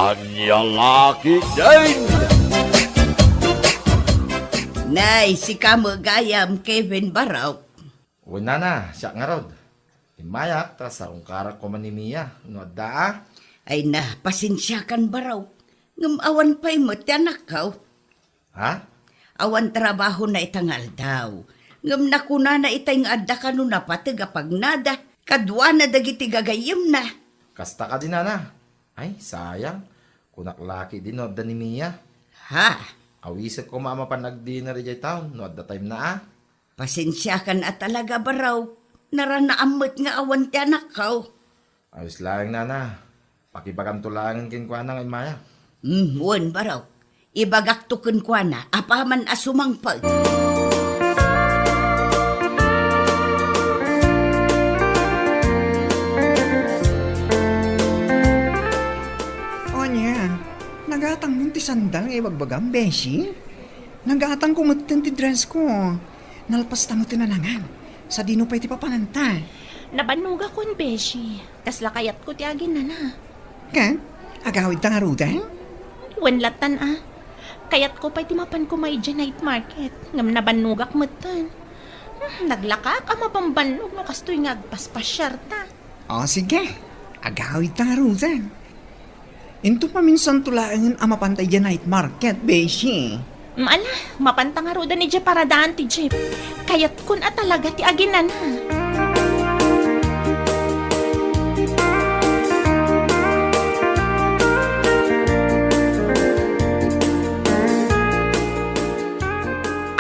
Anya laki din! Nay, si kamo gayam Kevin Baraw. Una na, siya nga rod. Imayak, tas akong karak ko man ni Mia. No, daa. Ay na, pasensyakan Baraw. Ngamawan pa'y mo tiyanak ka. Ha? Awan trabaho na itangal daw. Ngam na kuna na itay nga adda ka no na patiga pagnada. Kadwa na dagiti gagayim na. Kasta ka din na. Ay, sayang. Kunak laki din no, ni Mia. Ha? Awisip ko mama pa nag-dinner jay town. No, at the time na Pasensyakan at talaga Baraw. Naranaamot nga awan tiyanak ka. Ayos lang na. Pakibagantulangan kinkwa ng imaya. Wan Baraw. Ibagak tukun kwa na. Apaman asumang pag. Nagatang mo ti sandal ngay bagbagam, Beshi. Nagatang ko mo ti dress ko. Nalpas ta mo tinanangan. Sa dino pa iti papananta. Nabanuga kon, Beshi. Kasla kayat ko ti agin na. Ka? Agawid ta nga rudan? Wenlatan Kayat ko pa iti mapan ko may night market. Ngam nabanugak matan. Naglakak ama pambanug no kastoy nga agpaspasyar ta. O sige. Agawid ta nga rudan. Into pa minsan tulaangan ang mapantay dyan night market, Beshi. Mapantang aruda ni Jeep para daan ti Jeep. Kayat kun talaga ti aginan na.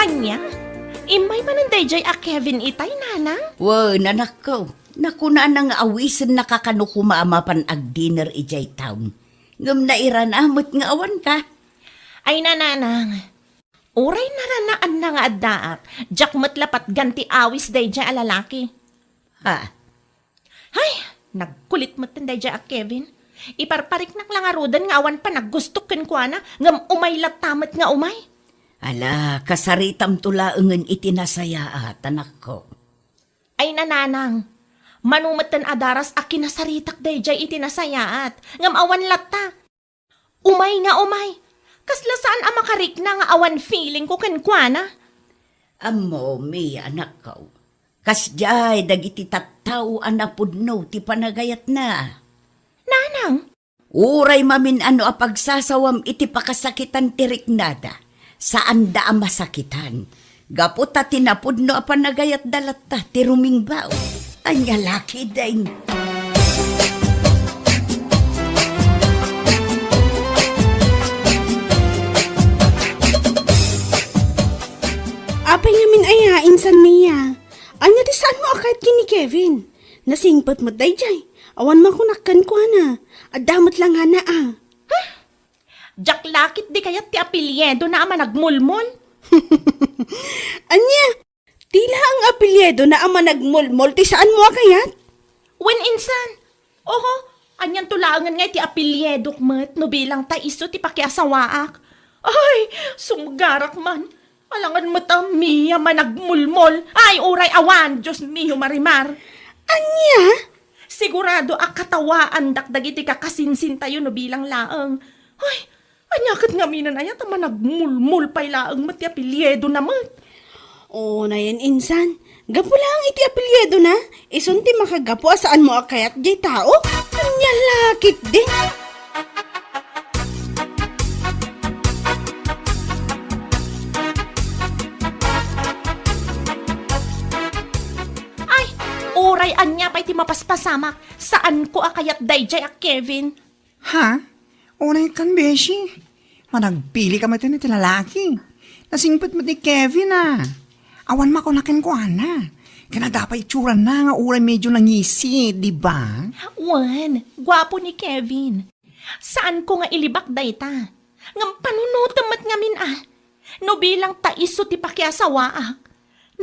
Anya? Imay mananday jay Kevin itay, nanang? Wow, nanak ko. Nakuna na nga awisan nakakanukuma amapan ag dinner ijay town. Ngam na iranamot nga awan ka. Ay nananang, uray naranaan na nga addaak, jak matlapat ganti awis day dya alalaki. Ha? Ay, nagkulit mo tanday dya Kevin. Iparparik nak lang arudan nga awan pa naggustukin ko na, ngam umaylat tamat nga umay. Ala, kasaritam tulaangan itinasaya tanak ko. Ay nananang, manumatan adaras a kinasaritak day jay itinasayaat. Ngam awan latta. Umay nga umay. Kasla saan ang makarik na nga awan feeling ko kenkwana? Amo, mi anak ko. Kasjay, dagiti tattaw anapudno ti panagayat na. Nanang, Uray mamin ano a pagsasawam iti pakasakitan tirik nada. Saan da ang masakitan? Gaputa tinapudno a panagayat dalatta ti rumingbaw. Anya laki din. Apay ngamin ayain san Mia. Anya di saan mo akit kini Kevin? Nasingpat mo day jay. Awan makunakkan ko na. Adamot lang hana jak lakit di kayat ti apelyedo na ama nagmulmol. Anya, tila ang apelyedo na ama nagmulmol ti saan mo akayat? When insan, oho, anyan tulangan nga ti apelyedo mat no bilang ta iso ti pakiasawaak. Ay, sumgarak man. Alangan mata Mia managmulmol. Ay, uray awan, Diyos miyo marimar. Anya? Sigurado akatawaan dakdagiti kakasinsin tayo no bilang laang. Ay, anyakat nga minan ayat ang managmulmol pa'y laang mati apelyedo naman. Oo na yan insan. Gapo lang iti apelyedo na. Isunti makagapo saan mo akayat jay tao? Anya lakit din. Uray anya pa iti mapaspasamak. Saan ko akayat dayjay Kevin? Ha? Unay kan, Beshi. Managpili ka matin iti lalaki. Nasingpit mo ti Kevin Awan makunakin ko Kana dapat itsura na nga uray medyo nangisi, di ba? Wan, gwapo ni Kevin. Saan ko nga ilibak dayta? Ngam panunutamat ngamin No bilang taiso ti pakiasawaak.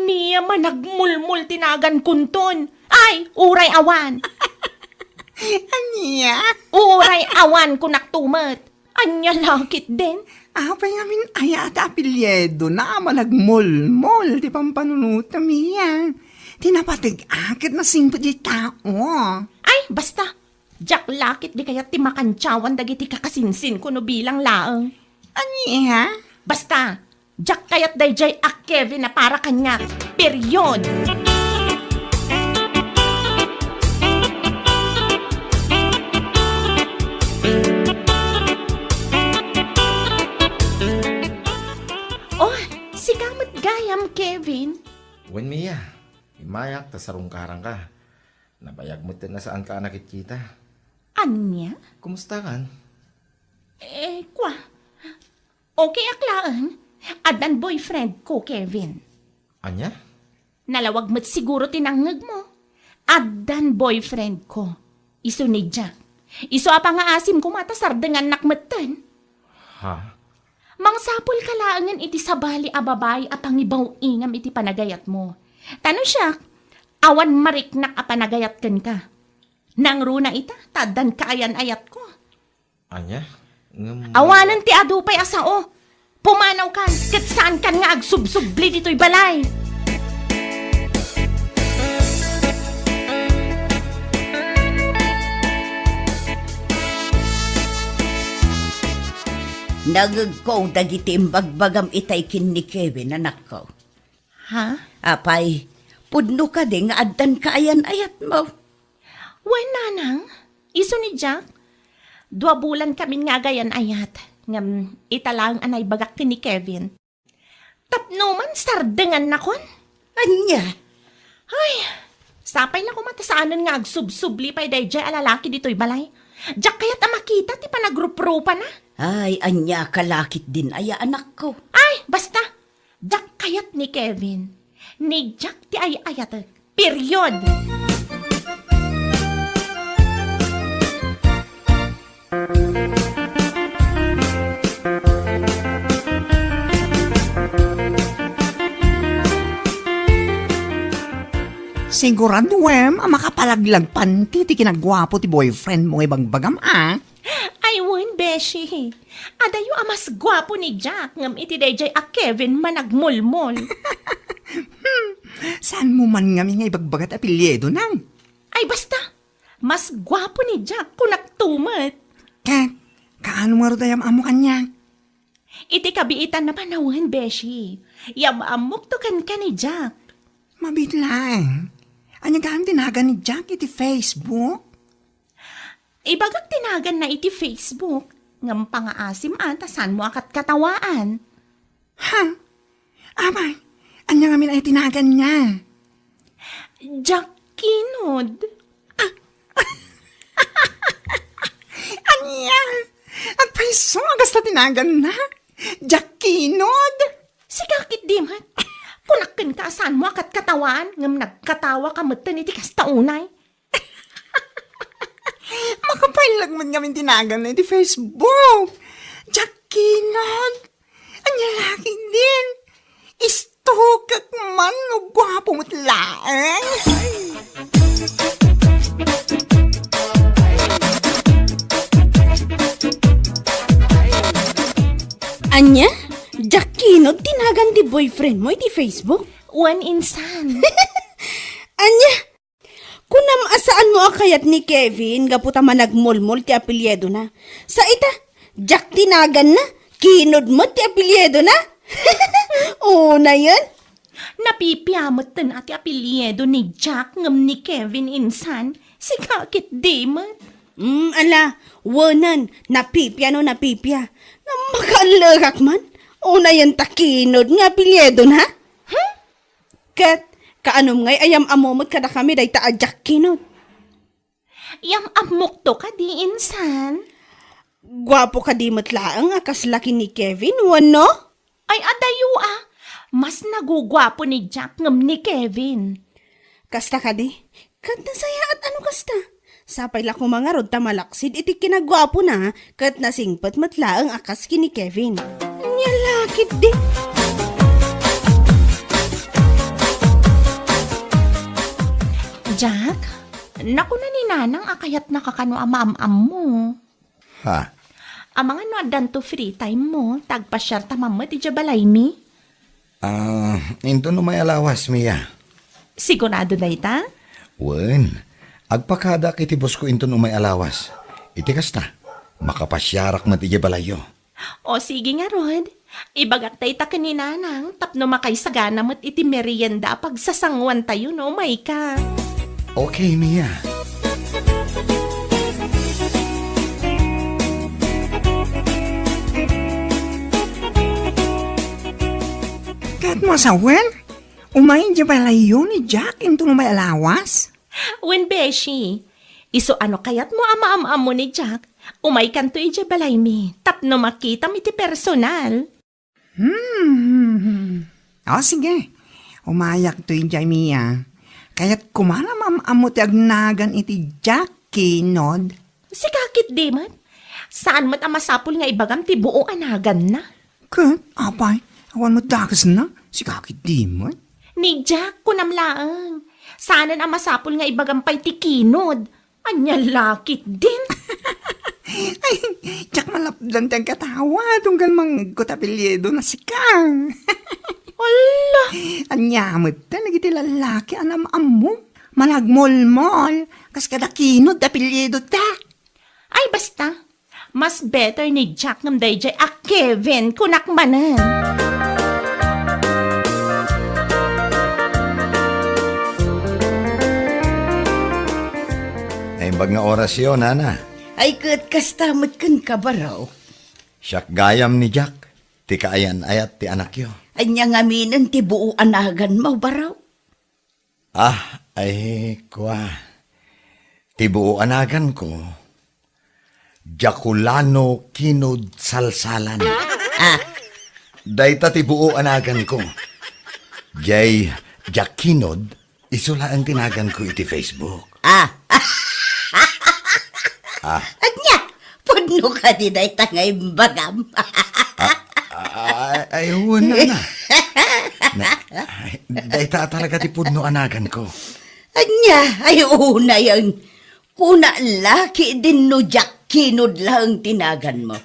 Niya managmulmul tinagan kunton. Ay, uray awan. Anya? Uray awan kunaktumat. Anya lakit din. Apay ngamin ay ata apelyedo na malagmol-mol di pampanunuta miya. Tinapatig akit na singpot di tao. Ay, basta. Jack lakit di kaya ti makantsawan dagiti kakasinsin ko no bilang laeng. Ani ha? Basta, Jack kayat dayjay a Kevin na para kanya. Period. Oh, si kamot gayam, Kevin. Wen Mia, imayak ta sarong karang ka. Nabayag mo na saan ka nakikita. Anya? Kumusta kan? Kwa. Okay aklaan. Adan boyfriend ko, Kevin. Anya? Nalawag mo't siguro tinangag mo. Adan boyfriend ko. Iso ni Jack. Iso apa nga asim ko matasar dengan nakmatan. Ha? Mang sapol kalaangan iti sabali a babay a pangibaw ingam iti panagayat mo. Tano siya, awan mariknak a panagayat ken ka. Nang runa ita, tadan kaayan ayat ko. Anya? Awanan ti adupay asao. Pumanaw kan, kat saan kan nga agsubsubli dito'y balay. Nagagkaw dagiti imbagbagam itay kin ni Kevin, anak ko. Ha? Apay, pudno ka di nga addan kaayan ayat mo. Wen nanang, iso ni Jack. 2 bulan kami nga gayan ayat. Ngam italang anay bagak ni Kevin. Tapno man sardengan na kon. Anya? Ay, sapay na kumatasaanan nga agsubsubli pa'y dayjay alalaki dito'y balay. Jack kaya't makita ti panagrup-rupa na. Ay, anya kalakit din aya anak ko. Ay, basta. Jack kayat ni Kevin. Ni Jack ti ay ayat. Period. Sigurado, Wem, makapalaglag ti kinagwapo ti boyfriend mo ibang bagam, Ay, won, Beshi. Adayo amas gwapo ni Jack. Ngam iti dayjay a Kevin managmulmol. Saan mo man nga nga ibagbagat apelyedo nang? Ay, basta. Mas gwapo ni Jack kung naktumat. Kat, kaano nga rodayam amo kanya? Iti kabiitan na panawan, Beshi. Yamamok to kan ka ni Jack. Mabitlang. Anya gaan tinagan ni Jack iti Facebook? Ibagak tinagan na iti Facebook. Ngam pangaasim ata saan mo akat katawaan. Ha? Abay, anya nga min ay tinagan niya. Jack Kinod. Anya? At paiso, agas na tinagan na. Jack Kinod. Si kakit dimat. Kunakin ka saan mo akat katawaan. Ngam nagkatawa ka matan iti kastaunay. Makapailag man kami tinagan na iti Facebook. Jack Kinod. Anya laki din. Istukak man no gwapo mo't laang. Anya? Jack Kinod, tinagan ti boyfriend mo iti Facebook? One insan. Anya? Kunam asaan mo akayat ni Kevin, gaputa managmulmol ti apelyedo na. Sa ita, Jack tinagan na, Kinod mo ti apelyedo na? Oo na yan. Napipiyamot tan ati apelyedo ni Jack ngam ni Kevin insan. Si kakit dimat. Ala, wanan, napipya no napipya. Na makalagak man. Una yan takinod nga apelyedo na. Kat, kaanom ngay ayam amomot kada kami day taadyak kinod. Yam amok to ka di insan. Gwapo ka di matlaang akas laki ni Kevin, wano? Ay adayo mas nagugwapo ni Jack ngam ni Kevin. Kasta ka di? Kat nasaya at ano kasta? Sapay la ko mga rod tamalaksid iti kinagwapo na kat nasingpat matlaang akas kini Kevin. Nyalakit di. Jack, naku na ni Nanang akayat nakakano amam-am mo. Ha? Amang ano adan to free time mo, tagpasyar tamam mo ti jabalay mi. Into no may alawas, Mia. Sigurado na ita? Wen, Agpakada kiti boss ko inton umay alawas. Iti kasta, makapasyarak man iti balayo. O sige nga, Rod. Ibagak tayo ta kaninanang tapno makaisagana mo't iti merienda pagsasangwan tayo no, may ka. Okay, Mia. Kat mo sa wen? Umayin di balayo ni Jack into may alawas? When Beshi, iso ano kayat mo ama-ama mo ni Jack, umay kanto ija balay mi, tapno makita mi ti personal. O sige, umayak to yung Mia. Kaya't kumalamam amo ti agnagan iti Jack kinod. Si kakit di man, saan mo't amasapol nga ibagam ti buo anagan na? Kat, apay, awan mo dakas na, si kakit di mo. Ni Jack, kunamlaang. Sana na masapol nga ibagampay ti kinod. Anya lakit din. Ay, Jack malapdan tayong katawa, tunggal mang kutapilyedo na si Kang. Ala, Anyamot ta, nagiti lalaki, anam-am mo. Malagmol-mol, kas kada kinod, apilyedo ta. ay basta. Mas better ni Jack ngam dayjay a Kevin kunakmanan. Naimbag nga orasyon, Nana. Ay kat kastamot kan kabaraw. Siyak gayam ni Jack. Ti kaayan ayat ti anak yo. Anya nga minan ti buo anagan mo baraw. Ah, ay, kwa. Ti buo anagan ko. Jaculano kinod salsalan. Ah, Dayta ti buo anagan ko. Jay, Jakinod, isula ang tinagan ko iti Facebook. anya, pudno ka di day tangay bagam. Ay, na. Dayta talaga ti pudno anagan ko. Anya, ay una yan. Kuna laki din no Jack kinod lang tinagan mo.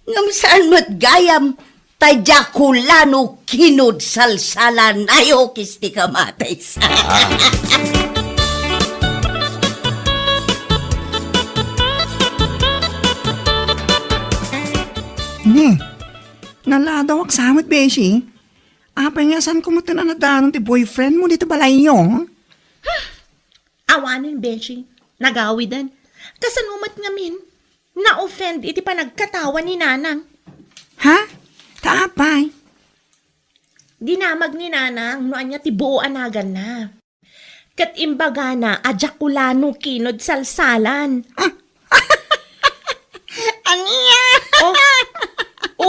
Ngam saan mo't gayam, tajakulano kinod salsalan, ayo kisti kamatay sa. Ni, naladawak samot, Beshi. Apay nga saan kumutin na nadanong ti boyfriend mo dito balayo? Awanin, Beshi. Nagawidan. Kasanumat ngamin. Na-offend iti pa nagkatawa ni Nanang. Ha? Taapay. Dinamag ni Nanang no anya ti buo anagan na. Kat imbaga na ajakulano kinod salsalan. Anya? Oh,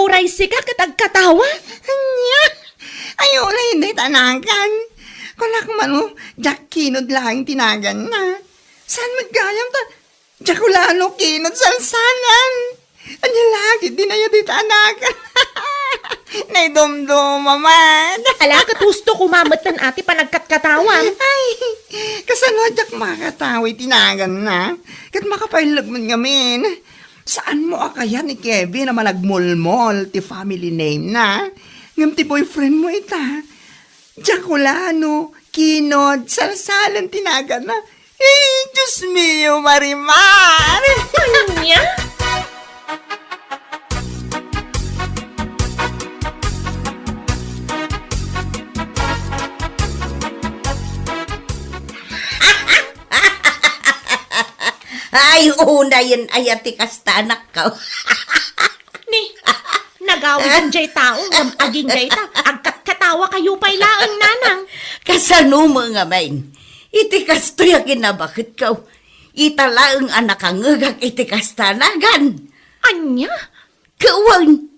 uray sika katagkatawa. Anya? Ayaw na hindi tanagan. Kulak man mo, Jack kinod lang tinagan na. Saan magayam ta? Jaculano kinod salsalan. Anya lagi, di na yun di tanagan. Naidumdum, man. Ala, katusto kumamatan ati pa nagkatkatawan. Ay, kasano Jack makatawi tinagan na? Kat makapailag man ngamin. Saan mo akaya ni Kevin na malagmol-mol ti family name na? Ngam ti boyfriend mo ita. Jaculano, kinod, salsalan tinagan na. Eh, Diyos mio, Marimar! Anya? Ay, una yan ayati kastanak ka. Ni, nagawid jay tao, ngam aging jay ta. Agkatkatawa kayo pa'y laang Nanang. Kasano mga main? Iti kastoy ang kinabakit ka. Italaang anak ang ngagak iti kastanagan. Anya? Kawan,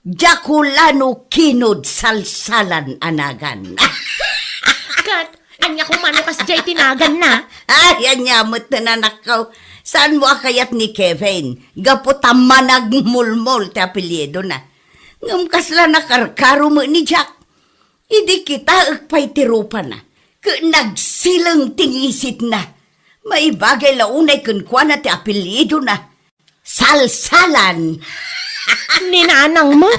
Jaculano kinod salsalan anagan. Kat, anya kumano kas jay tinagan na. Ay, anyamot na nanakaw. Saan mo akayat ni Kevin? Gaputa managmulmol ti apelyido na. Ngam kasla nakarkaro mo ni Jack. Idi kita agpay tirupa na. Nagsilang tingisit na. May bagay launay kunkwana ti apelyido na. Salsalan. Ni Nanang mo.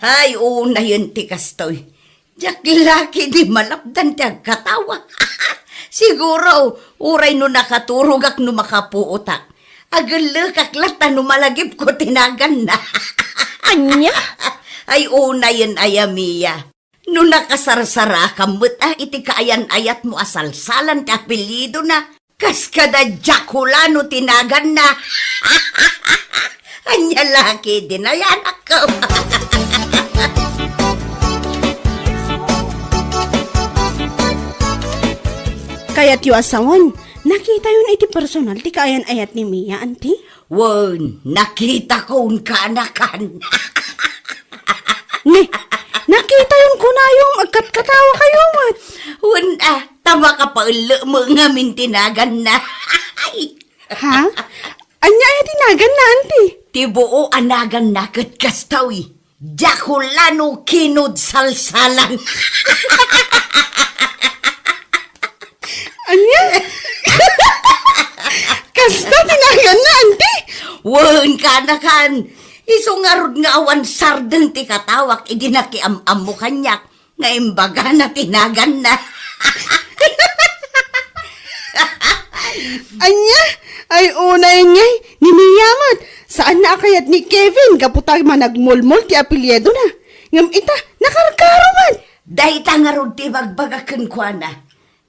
Ay, una yun ti kastoy. Jack laki di malapdan ti agkatawa. Siguro, uray no nakaturog ak no makapuutak. Agala kaklata no malagip ko tinagan na. Anya? Ay una yun ayamiya. No nakasarsara kamot iti kaayan-ayat mo asalsalan ka apelido na. Kas kada Jaculano tinagan na. Anya laki din ayan ako. Kaya't yu asawan, nakita yun iti personal ti kaayan-ayat ni Mia, auntie. Wen, nakita ko un kanakan. Ne, nakita yun ko na yung agkat-katawa kayo, mat. Wen, tama ka pa ulo mo nga mintinagan na. Ha? Anya ay tinagan na, auntie. Tibuo anagan na kat kastawi. Jaculano kinod salsalan. Anya? Kasta tinagan na, auntie. Wen, kanakan. Isungarod nga awan sardan ti katawak, idinakiam-am mo kanyak, nga imbaga na tinagan na. Anya? Ay unay ngay, ni Mia, mat. Saan na kayat ni Kevin, kaputag managmulmul ti apelyedo na. Ngam ita, nakarkaro man. Dahil tangarod ti magbagakan kwa na.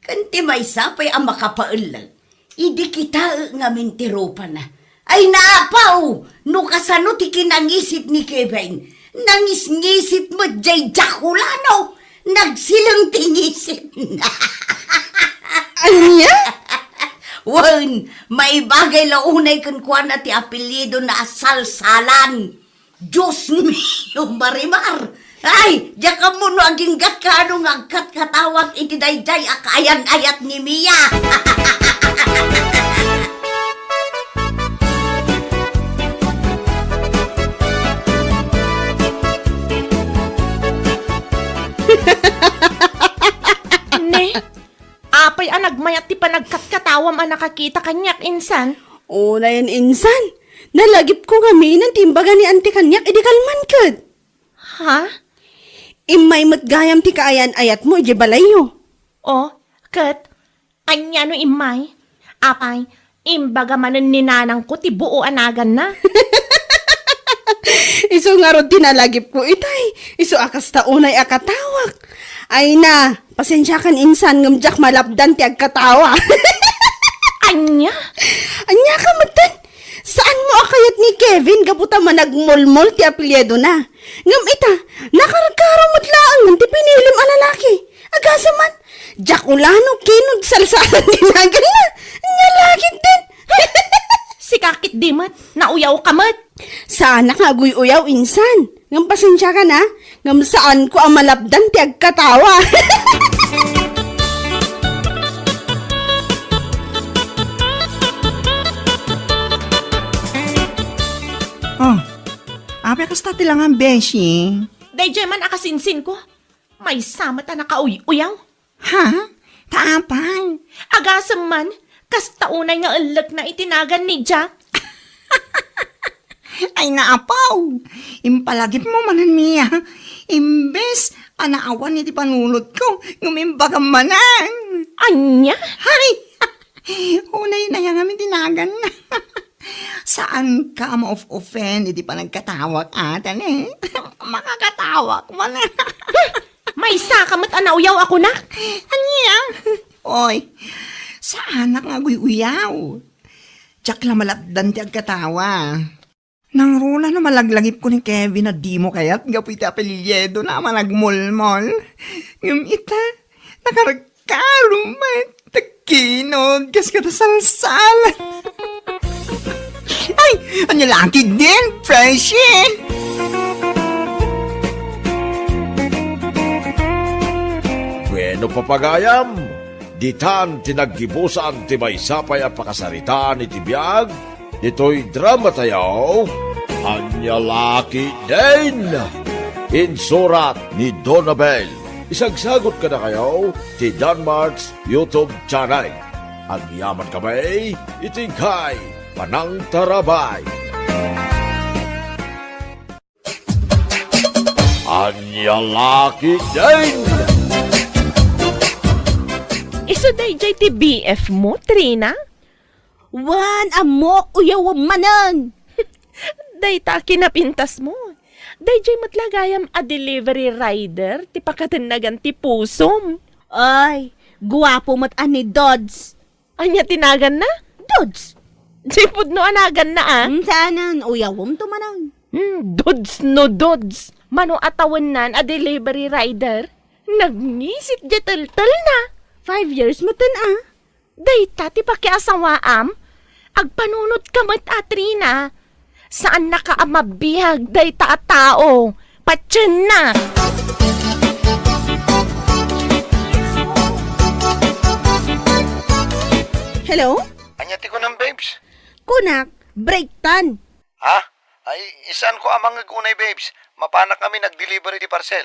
Kanti may sapay ang makapaulag. Idi kita nga mintiropa na. Ay naapaw! No kasano ti kinangisit ni Kevin. Nangis-ngisit mo jay Jaculano. Nagsilang tingisit na. Anya? Wen, may bagay launay kan kwa na ti apelyido na asalsalan. Diyos mio, Marimar. Ay, diya ka mo no aging gatkano nga agkat katawag iti dayjay akayan-ayat ni Mia. Ne, apay nagmayat ti panagkatkatawam ang nakakita kanyak insan. O na yan, insan. Nalagip ko kami ng timbaga ni Auntie Kanyak, edi kalman kad. Ha? Imay matgayam ti kaayan-ayat mo, edi balayo. O, kat, anya no imay? Apay, imbaga manan ninanang ko ti buo anagan na. Iso nga ron tinalagip ko, itay. Iso akas taunay akatawak. Ay na, pasensya kan insan, ngamjak malapdan ti agkatawa. Anya? Anya ka matan? Saan mo akayat ni Kevin kaputa managmulmol ti apelyedo na? Ngam ita, nakaragkaro matlaang ti pinilim a lalaki. Agasa man, Jaculano kinod salsalan tinagan na. Anya lakit din. Si kakit di mat, nauyaw ka mat. Sana ka uyaw insan. Ngam pasensya ka na. Ngam saan ko ang malapdan ti agkatawa. Oh, ape kasta ti lang ang beshi. Dayjay man akasinsin ko. May samat na nakauyaw. Ha? Taapay. Agasam man, kas taunay nga alag na itinagan ni Jack. Ay naapaw. Impalagip mo manan Mia. Imbes, anaawan iti panulot ko. Ngumimbaga manan. Anya? Hay! Unay na yan kami tinagan na. Saan ka ma-offend? Hindi pa nagkatawak atan eh. Makakatawak man. May sakamat anauyaw ako na. Anya? Oy, saan nga uyaw? Tsak lang malapdan ti agkatawa. Nang rula na malaglagip ko ni Kevin na di mo kaya't gapit apelyedo na managmulmol. Yung ita, nakaragkarumat. Takinod, kas ka salsalan. Ay, ano laki din, Freshie? Bueno papagayam, ditan tinaggibusan ti may sapay at pakasarita ni Tibiyag, ito'y drama tayaw, Anya Laki din, insurat ni Donabel. Isagsagot ka na kayo ti Danmarks YouTube channel. Ang yaman kamay, itingkay, panang tarabay. Anya Laki din! Iso dayjay ti BF mo, Trina? Wan, amo, uyaw manan. Dayta kinapintas mo. Dayjay matlagayam a delivery rider ti pakatinagan ti pusom. Ay, guwapo mat ani Dodds. Anya tinagan na? Dodds? Sipod no anagan na ah. Sanan, uyawom to manang. Dods no dods. Mano atawan nan a delivery rider. Nagnisit jetel-tel na. 5 years matan ah. Dayta ti pakiasawaam. Agpanunot ka mat Trina. Saan nakaamabihag dayta a tao? Patyan na. Hello? Anyati ko ng babes. Kunak, break tan. Ha? Ay, isan ko amang gunay babes. Mapanak kami nag-delivery di parcel.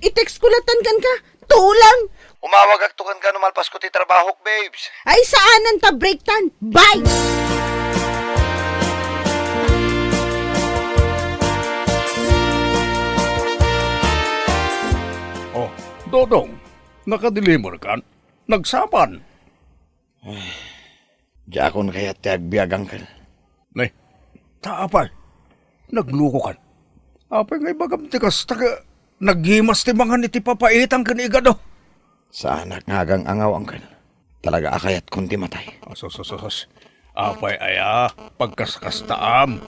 I-text ko latan kan ka. Tulang. Umawag aktukan ka numalpas ko ti trabaho, babes. Ay, saanan ta break tan? Bye! Oh, Dodong, nakadeliver ka? Nagsapan? Diakon kaya ti agbiag, uncle. Nay, taapay. Nagluko ka. Apay ngay bagam ti kas taga naghimas ti mga niti papaitang kanigado. Sa anak ngagang angaw, uncle. Talaga akayat kundi matay. Asos. Apay aya, pagkaskastaam.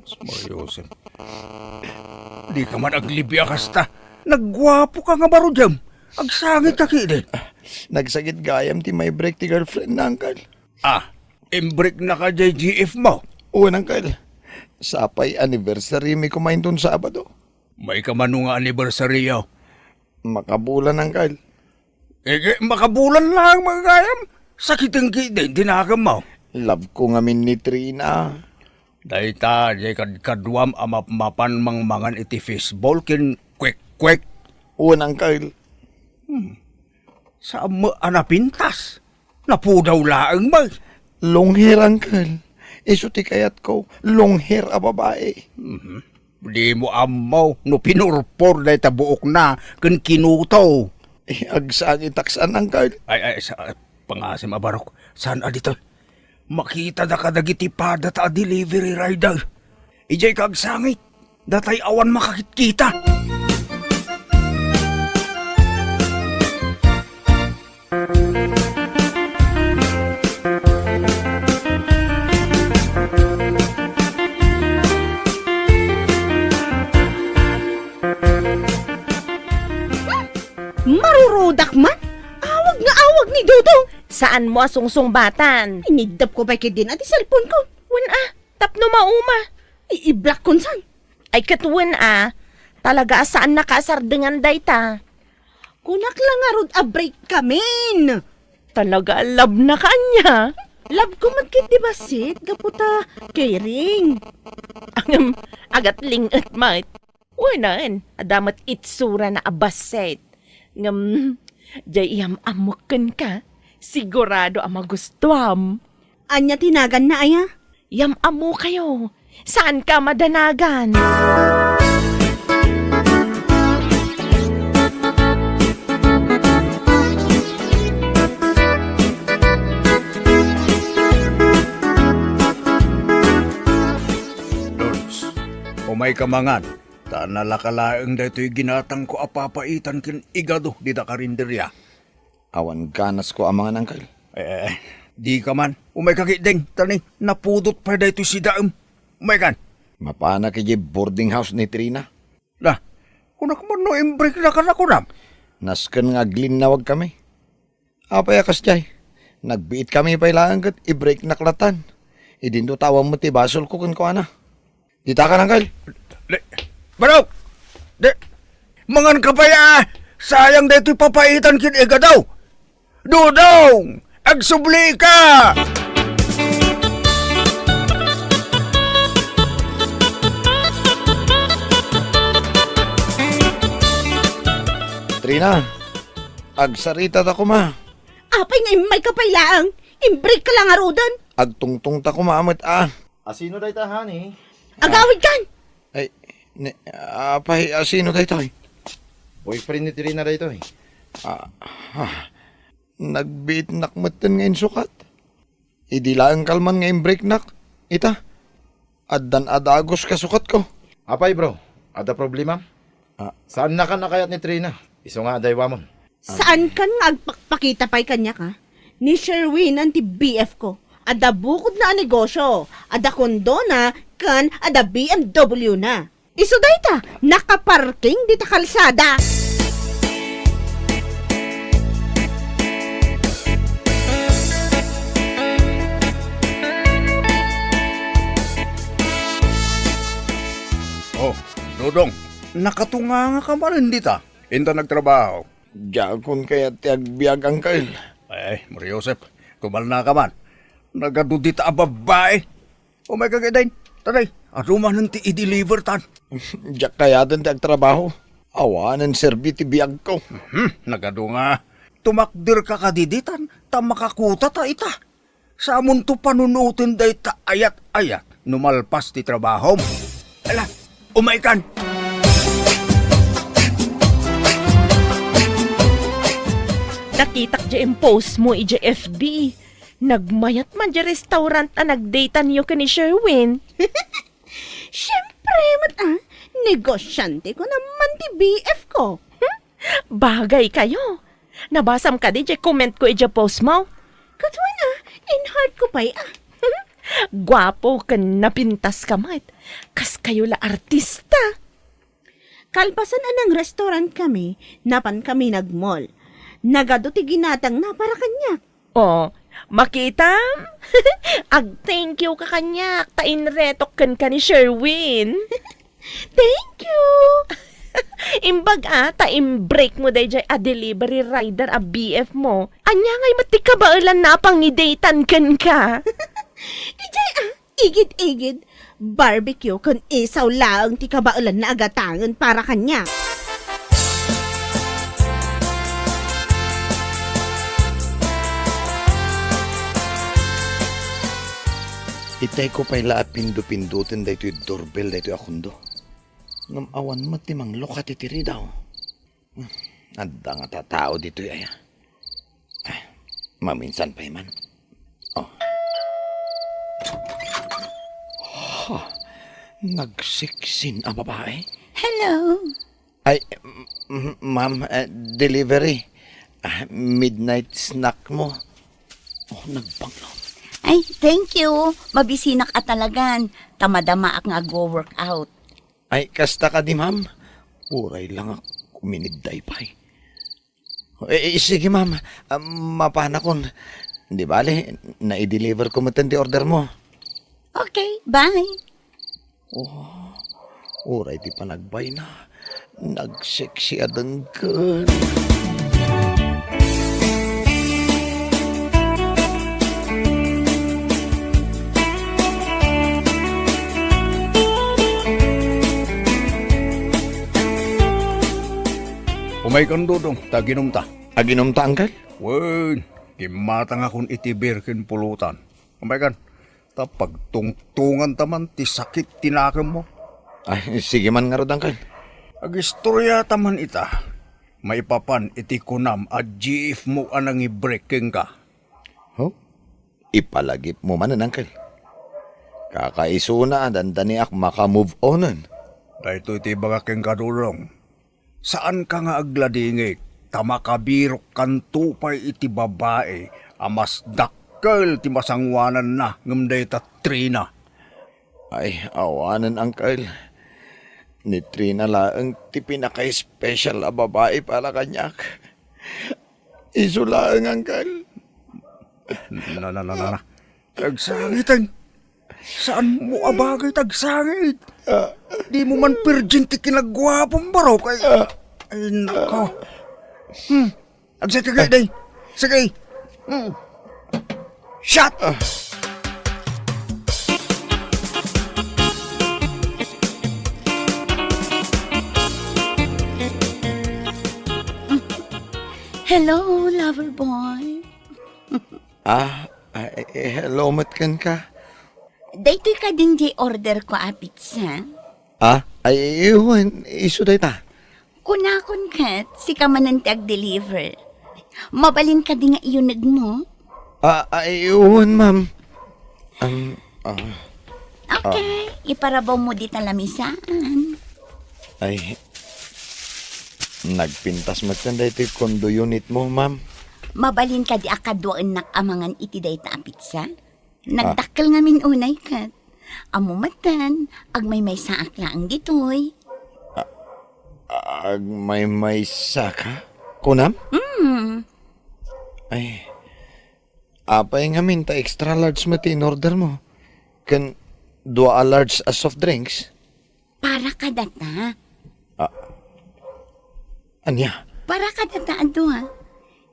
Smaryosin. Di ka man aglibya kasta. Nagwapo ka nga baro dyan. Agsangit ka kini. Nagsagit gayam ti may break ti girlfriend na, uncle. Ah, imbrik na ka jay GF mo. Oo, uncle. Sapay anniversary mi kumain dun Sabado. May kamano nga anniversary yaw. Makabulan, uncle. Makabulan lang mga gayam. Sakiting din, dinagam mo. Love ko nga min ni Trina. Dayta, jay kadwam amapan mang mangan iti fishball kin kwek-kwek. Oo, uncle. Sa mo anapintas. Napudaw laang mag. Long hair, uncle. Iso ti kayat ko, long hair a babae. Di mo amaw, no pinurpor day tabuok na, kun kinuto. Agsangit taksan, uncle. Ay, sa pangasim abarok, saan adito? Makita da kadagiti pada ta delivery rider. Ijay kagsangit, datay awan makakitkita. Marurudak man? Awag nga awag ni Dodong. Saan mo asungsungbatan? Inidap ko ba kay din at cellphone ko? Tapno mauma. I-block kon san? Ay katwan talaga saan nakasardengan dayta? Kunak lang nga rod a break kamin. Talaga love na kanya. Love ko man kit dibasit, gaputa kairing. Ang agat lingat mait. Wanan, adamat itsura na abaset. Ngam, jayam amukan ka. Sigurado ang magustuam. Anya tinagan na aya? Yam amo kayo. Saan ka madanagan? Lods, umay kamangan. Taan nalakalaang dayto'y ginatang ko apapaitan kin igado di da karinderya. Awan ganas ko amangan, uncle. Di ka man. Umay kakideng, tani, napudot pa dayto'y si Daem. Umay kan. Mapana kay boarding house ni Trina. Lah, kunak man no imbrik na ka na kunam. Nasken nga glinawag kami. Apay akas jay. Nagbiit kami pa ilangan kat i-break na klatan. Idinto tawang mo ti basol ko kun ko ana. Dita ka, uncle. Barok! Mangan ka pa ya! Sayang dito'y papaitan kin iga daw! Dudong! Agsubli ka! Trina, agsarita ta ko ma. Apay nga may kapailaang. Imbreak ka lang nga rodan. Agtungtung ta ko maamat Asino day ta, honey? Agawid kan. Ay, apay, sino tayo tayo? boyfriend ni Trina dito eh. Nagbiit nakmatan ngayon sukat. Idilaan kalman ngayon break nak. Ita, addan adagos ka sukat ko. Apay bro, ada problema? Saan na ka nakayat ni Trina? Iso nga day wamon. Saan kan nga agpakpakita pa'y kanya ka? Ni Sherwin ang ti BF ko. Ada bukod na ang negosyo. Ada kondo na kan ada BMW na. Iso dayta, nakaparking dita kalsada. Oh, Dodong, nakatunga nga ka man dita. Inta nagtrabaho. Jakon kaya tiag biyag angkel. Eh, Maria Josep, kumal na ka man. Nagadudita ang babae. O may kagadain, taray, aruman nanti i-deliver tan. Jak kaya din tiag trabaho. Awanan serbi ti biyag ko. Nagado nga. Tumakdir ka kadiditan, ta makakuta ta ita. Sa amon to panunutin day ta ayat-ayat, numalpas ti trabaho mo. Ala, umaikan. Nakitak dyan post mo FB. Nagmayat man dyan restaurant na nagdata niyo ka ni Sherwin. Siyempre, negosyante ko naman ti BF ko. Bagay kayo. Nabasam ka di dyan comment ko post mo. Katwa na, in heart ko pa'y Gwapo ka napintas ka mat. Kas kayo la artista. Kalpasan anang restaurant kami, napan kami nagmall. Nagado ti ginatang na para kanyak. Oh, makita? Ag-thank you ka kanyak. Tainretok kan ka ni Sherwin. Thank you! Imbag ta-break mo day jay a delivery rider a BF mo. Anya ngay matika ba ulan na pangidatan kan ka? Ijay igid-igid. Barbecue kun isaw laang ti kabaulan na agatangan para kanya. Itay ko pa'y laat pindu-pindutin dahito yung doorbell dahito yung akundo. Ngam awan matimang loka titiri daw. Anda nga tatao dito yung aya. Maminsan pa man. Oh. Nagsiksin ang babae. Hello. Ay, ma'am, delivery. Midnight snack mo. Oh, nagbanglaw. Ay, thank you. Mabisinak at talagan. Tamadama ak nga go workout. Ay, kasta ka di, ma'am. Uray lang ako kuminigday pa eh. Sige, ma'am. Mapana kon. Di bale, na-deliver ko mo di order mo. Okay, bye. Uray, di pa nagbay na. Nagseksi adang ka. Umaikan Dodong, taginom ta. Aginom ta, angkel? Wen, kimatang akong itibirkin pulutan. Umaikan, tapag tungtungan taman ti sakit tinakam mo. Ay, sige man nga rod, angkel. Agistorya taman ita. Maipapan iti kunam at GF mo anang i-breaking ka. Oh? Ipalagip mo man, angkel. Kakaisuna, dandaniak makamove onan. Dahito iti bagaking kadulong. Saan ka nga agladingik? Tamakabirok kan tupay iti babae. Amas dakkel ti masangwanan na ngamday ta Trina. Ay, awanan, angkel. Ni Trina laang ti pinaka-special a babae para kanyak. Iso laang, angkel. Na. Tagsangitan. Saan mo abagay tagsangit? Di mo man virgin ti kinagwapong barok. Ay nako. Agsay ka day. Sige. Shot! Hello, lover boy. Hello, matkan ka. Daytoy ka din di order ko a pizza. Ay, iwan, iso day ta. Kunakon kat, si ka man deliver. Mabalin ka di nga iyunag mo. Ayun, ma'am. Okay, iparabaw mo di talamisaan. Ay, nagpintas matanda ito yung condo unit mo, ma'am. Mabalin ka di akadwaan nakamangan iti day ta pizza. Nagdakkel nga min unay kat. Amumatan, ag may saak lang ditoy. May saka? Kunam? Ay, apay nga minta extra large mati in order mo. Kan, dua large as soft drinks? Para ka data. Anya? Para ka data adwa.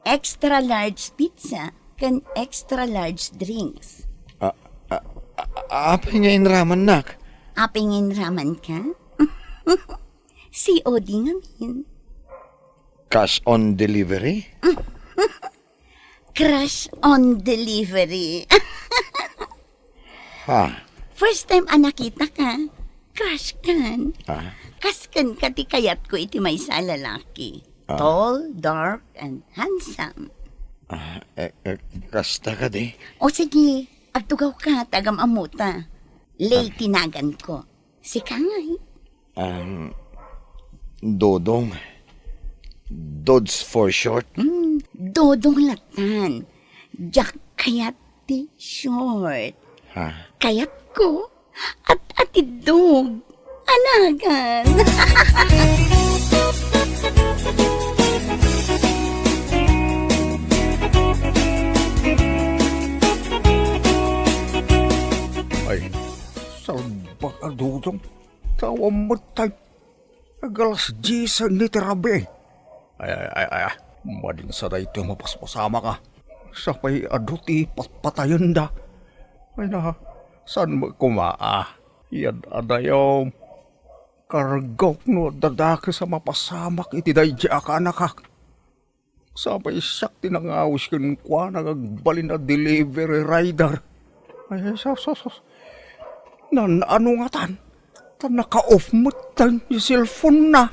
Extra large pizza kan extra large drinks. Apay nga inraman nak? Apingin raman ka? COD nga min. Cash on delivery? Crush on delivery. Ha? First time nakita ka, crush kan. Kaskan ka ti kayat ko iti may sa lalaki. Tall, dark, and handsome. Kasta ka di? O sige, agtugaw ka, tagam amuta. Lay tinagan ko. Si Kangay. Dodong. Dods for short? Dodong latan. Jack kayat ti short. Ha? Kayat ko at atidog. Anagan. Ay, salbak ang dudong. Tawa mo tayo. Agalas G ni Terabe. Ay. Madin sa da ito mapaspasama ka. Sapay aduti patpatayan da. Ay na, saan mo kumaa? Yan adayaw. Kargaw no dadaki sa mapasamak iti dayja ka nakak. Sapay siyak tinangawis kan kwa nagagbalin na delivery rider. Ay, sos. Ano nga tan? Tan naka-off mo tan yung cellphone na.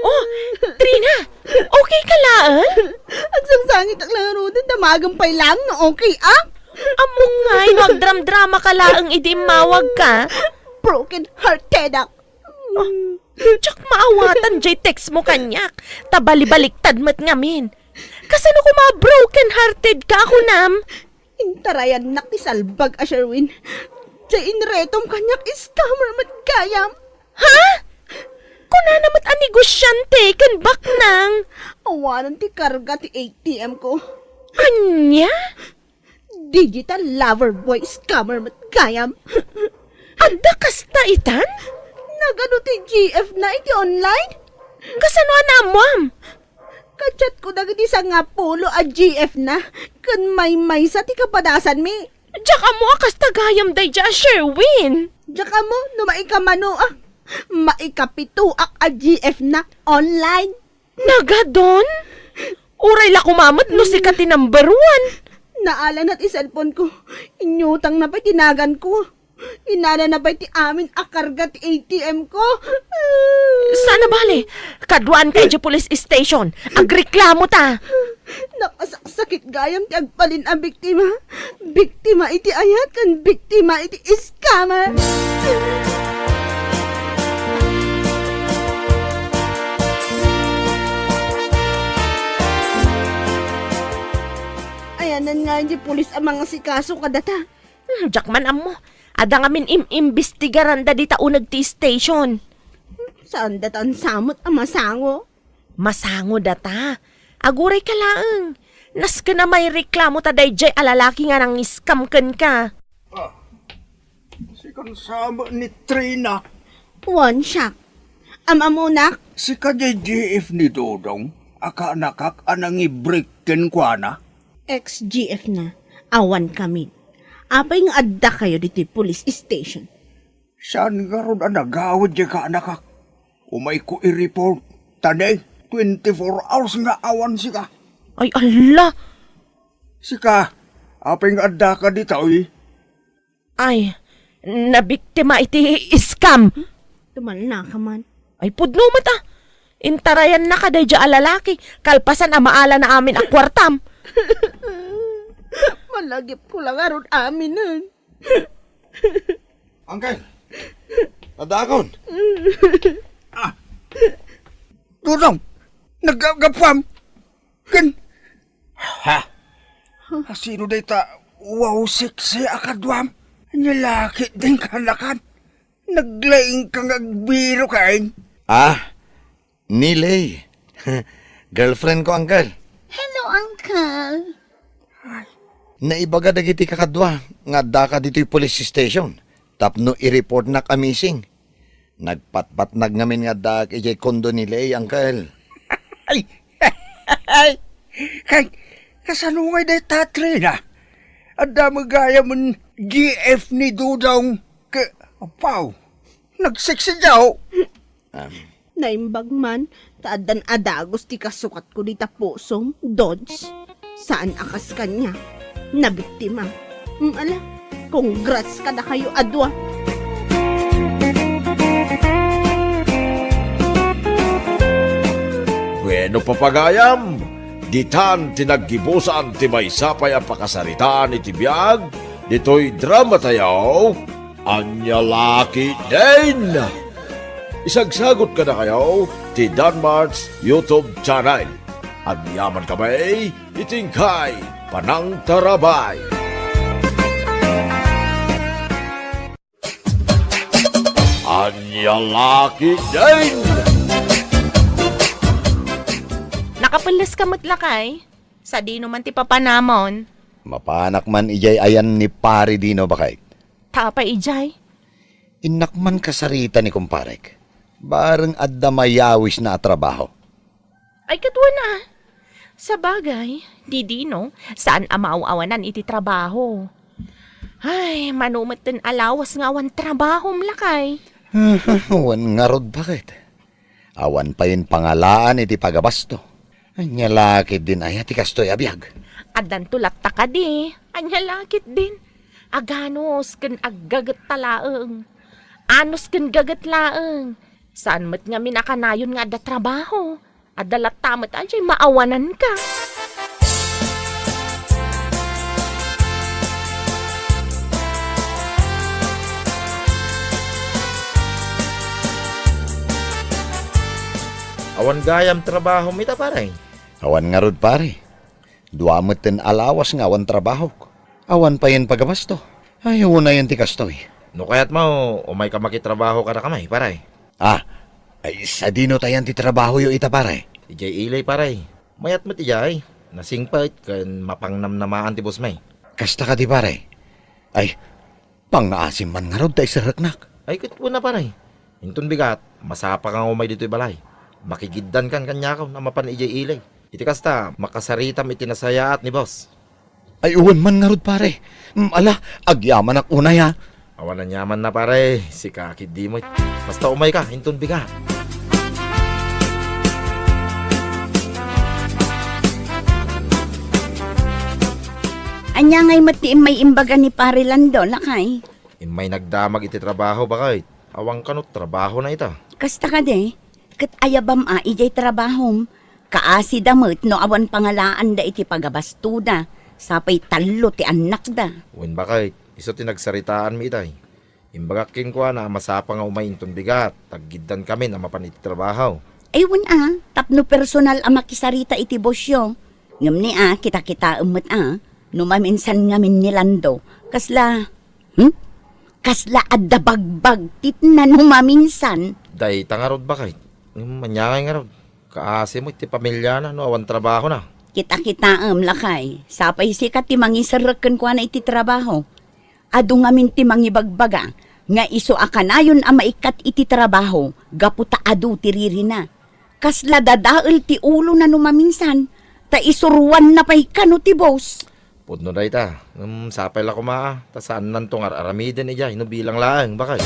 Oh, Trina! Okay ka laan? Ang sangsangit ang laro din, damagampay lang no okay Among ngay, wag dram-drama ka laang idi mawag ka. Broken hearted ak. Tsak maawatan jay text mo kanyak. Tabali-baliktad mat ngamin. Kasano ko mga broken-hearted ka ako, Nam? Intarayan nak ti salbag a Sherwin. Jay inretom kanyak scammer mat gayam. Ha? Kuna namat ang negosyante, kan bak nang. Awanan ti karga ti ATM ko. Anya? Digital lover boy scammer mat gayam. Anda kasta itan? Nagano ti GF na iti online? Kasano anamwam? Kachat ko dagiti sa nga pulo a GF na. Kan may sa ti kapadasan mi. Diyak mo akas tagayam day dya, Sherwin. Diyak mo, no maikamano maikapituak a GF na online. Nagadon? Uray la kumamot no si kati number 1. Naala na't cellphone ko. Inyutang na pa tinagan ko. Inana na ba ti amin akarga ti ATM ko? Sana bali, kaduan kay di police station. Agreklamo ta. Nakasakit gayam ti agpalin ang biktima. Biktima iti ayat kan biktima iti scammer. Ayanan nga di pulis ang mga sikaso kadata. Jakman amo. Ada ngamin imbestigaran da di taunag ti station. Saan datan samot ang masango? Masango data. Aguray ka laang. Nas ka na may reklamo ta dayjay alalaki nga nang scam ken ka. Si kansama ni Trina. One shot. Amamunak. Si kajay GF ni Dodong. Aka nakak anang i-break ken kwa na. Ex-GF na. Awan kami. Apay nga adda kayo dito police station. Saan nga ron ang nagawad di ka nakak? Umay ko i-report. Taday, 24 hours nga awan sika. Ay ala. Sika, apay nga adda ka dito Ay, nabiktima iti scam. Tumalna ka man. Ay, pudno mata. Intarayan na kaday dya alalaki. Kalpasan ang maala na amin ang kwartam. Malagip ko lang aron amin nun. Uncle, nadakon. Dudong, nagagapam. Kan, ha? Sino day ta, wow, siksi akadwam. Nilaki din kanakan. Naglaing kang agbiro kain. Ah, Nilay. Girlfriend ko, Uncle. Hello, Uncle. Naibaga dagiti kakadwa, nga daka dito'y police station. Tapno i-report na ka missing. Nagpatpat ngamin nga dak ijay kondo ni Lay, Uncle. Ay, ay, kay, kasanungay day tatri na. Ada magaya mon GF ni Dudong. Apaw, nagsiksi daw. Naimbag man, taadan adagos ti kasukat ko di tapusom, Dodge. Saan akas kanya? Nabiktima. Ala, congrats ka na kayo, adwa. Bueno papagayam, ditan tinaggibusan ti maysapay ang pakasaritaan iti biyag, dito'y drama tayo, anya laki din. Isagsagot ka na kayo ti Danmar's YouTube channel. Anyaman kamay, itingkay, panang tarabay. Anya laki din. Nakapalas ka matlakay. Sa di naman ti papanamon. Mapanak man ijay ayan ni pari dino bakay. Tapay ijay. Inakman kasarita ni kumparek. Bareng adda mayawis na trabaho. Ay katwa na. Sa bagay, di dino, saan amaaw-awanan iti trabaho. Ay, manumat din alawas nga awan trabaho mlakay. Wan nga rod bakit? Awan pa yun pangalaan iti pagabasto. Anya lakit din ay ati kastoy abiyag. Adan tulat ta ka di. Anya lakit din. Aganos ken aggagat talaeng. Anos ken gagat laeng. Saan mat nga minakanayon nga da trabaho. Adalat tamat anjay maawanan ka. Awan gayam trabaho mita paray. Awan nga rod pare. Duamot din alawas nga awan trabaho. Awan pa yun pagabasto. Ayaw na yun ti kastoy. No kaya't mo, umay ka makitrabaho ka na kamay paray. Ah, ay sa dino tayan ti trabaho yo ita pare. Ijay ilay paray. Mayat mo tijay. Nasingpait kan mapangnamnamaan ti boss may. Kasta ka di pare. Ay, pang naasim man nga rod tayo sa raknak. Ay kitpo na paray. Intun bigat, masapa kang umay dito'y balay. Makigiddan kan kanya ko na mapan ijay ilay. Iti kasta, makasaritam itinasayaat ni boss. Ay, uwan man nga rod pare. Ala, agyaman ak unay ha. Awan na nyaman na pare, si kakid di mo. Basta umay ka, intun bigat. Anya ngay mati may imbaga ni Pare Lando, lakay. May nagdamag iti trabaho bakit? Awang kanot trabaho na ita. Kasta ka de, kat ayabam ijay trabahom. Kaasi damot no awan pangalaan da iti pagabastuda. Sapay talo ti anak da. Wen bakit? Iso tinagsaritaan mi itay. Imbagakin ko na masapa nga umay intun bigat. Taggiddan kami na mapan iti trabaho. Aywan tapno personal makisarita iti bosyo. Ngam ni kita-kita umot numaminsan ngamin ni Lando. Kasla, kasla adda bagbag titna numaminsan. Day tangarod bakit? Manyangay nga rod. Kaasi mo iti pamilya na no awan trabaho na. Kita-kita lakay. Sapay sikat ti mangisarakan ko na iti trabaho. Ado ngamin ti mangibagbaga. Nga iso akanayon maikat iti trabaho. Gaputa ado tiriri na. Kasla dadael ti ulo na numaminsan. Ta isuruan na pa'y kano ti boss. Pudno day ta. Sapay la kumaa. Ta saan nantong aramiden ijay. No bilang laang bakit?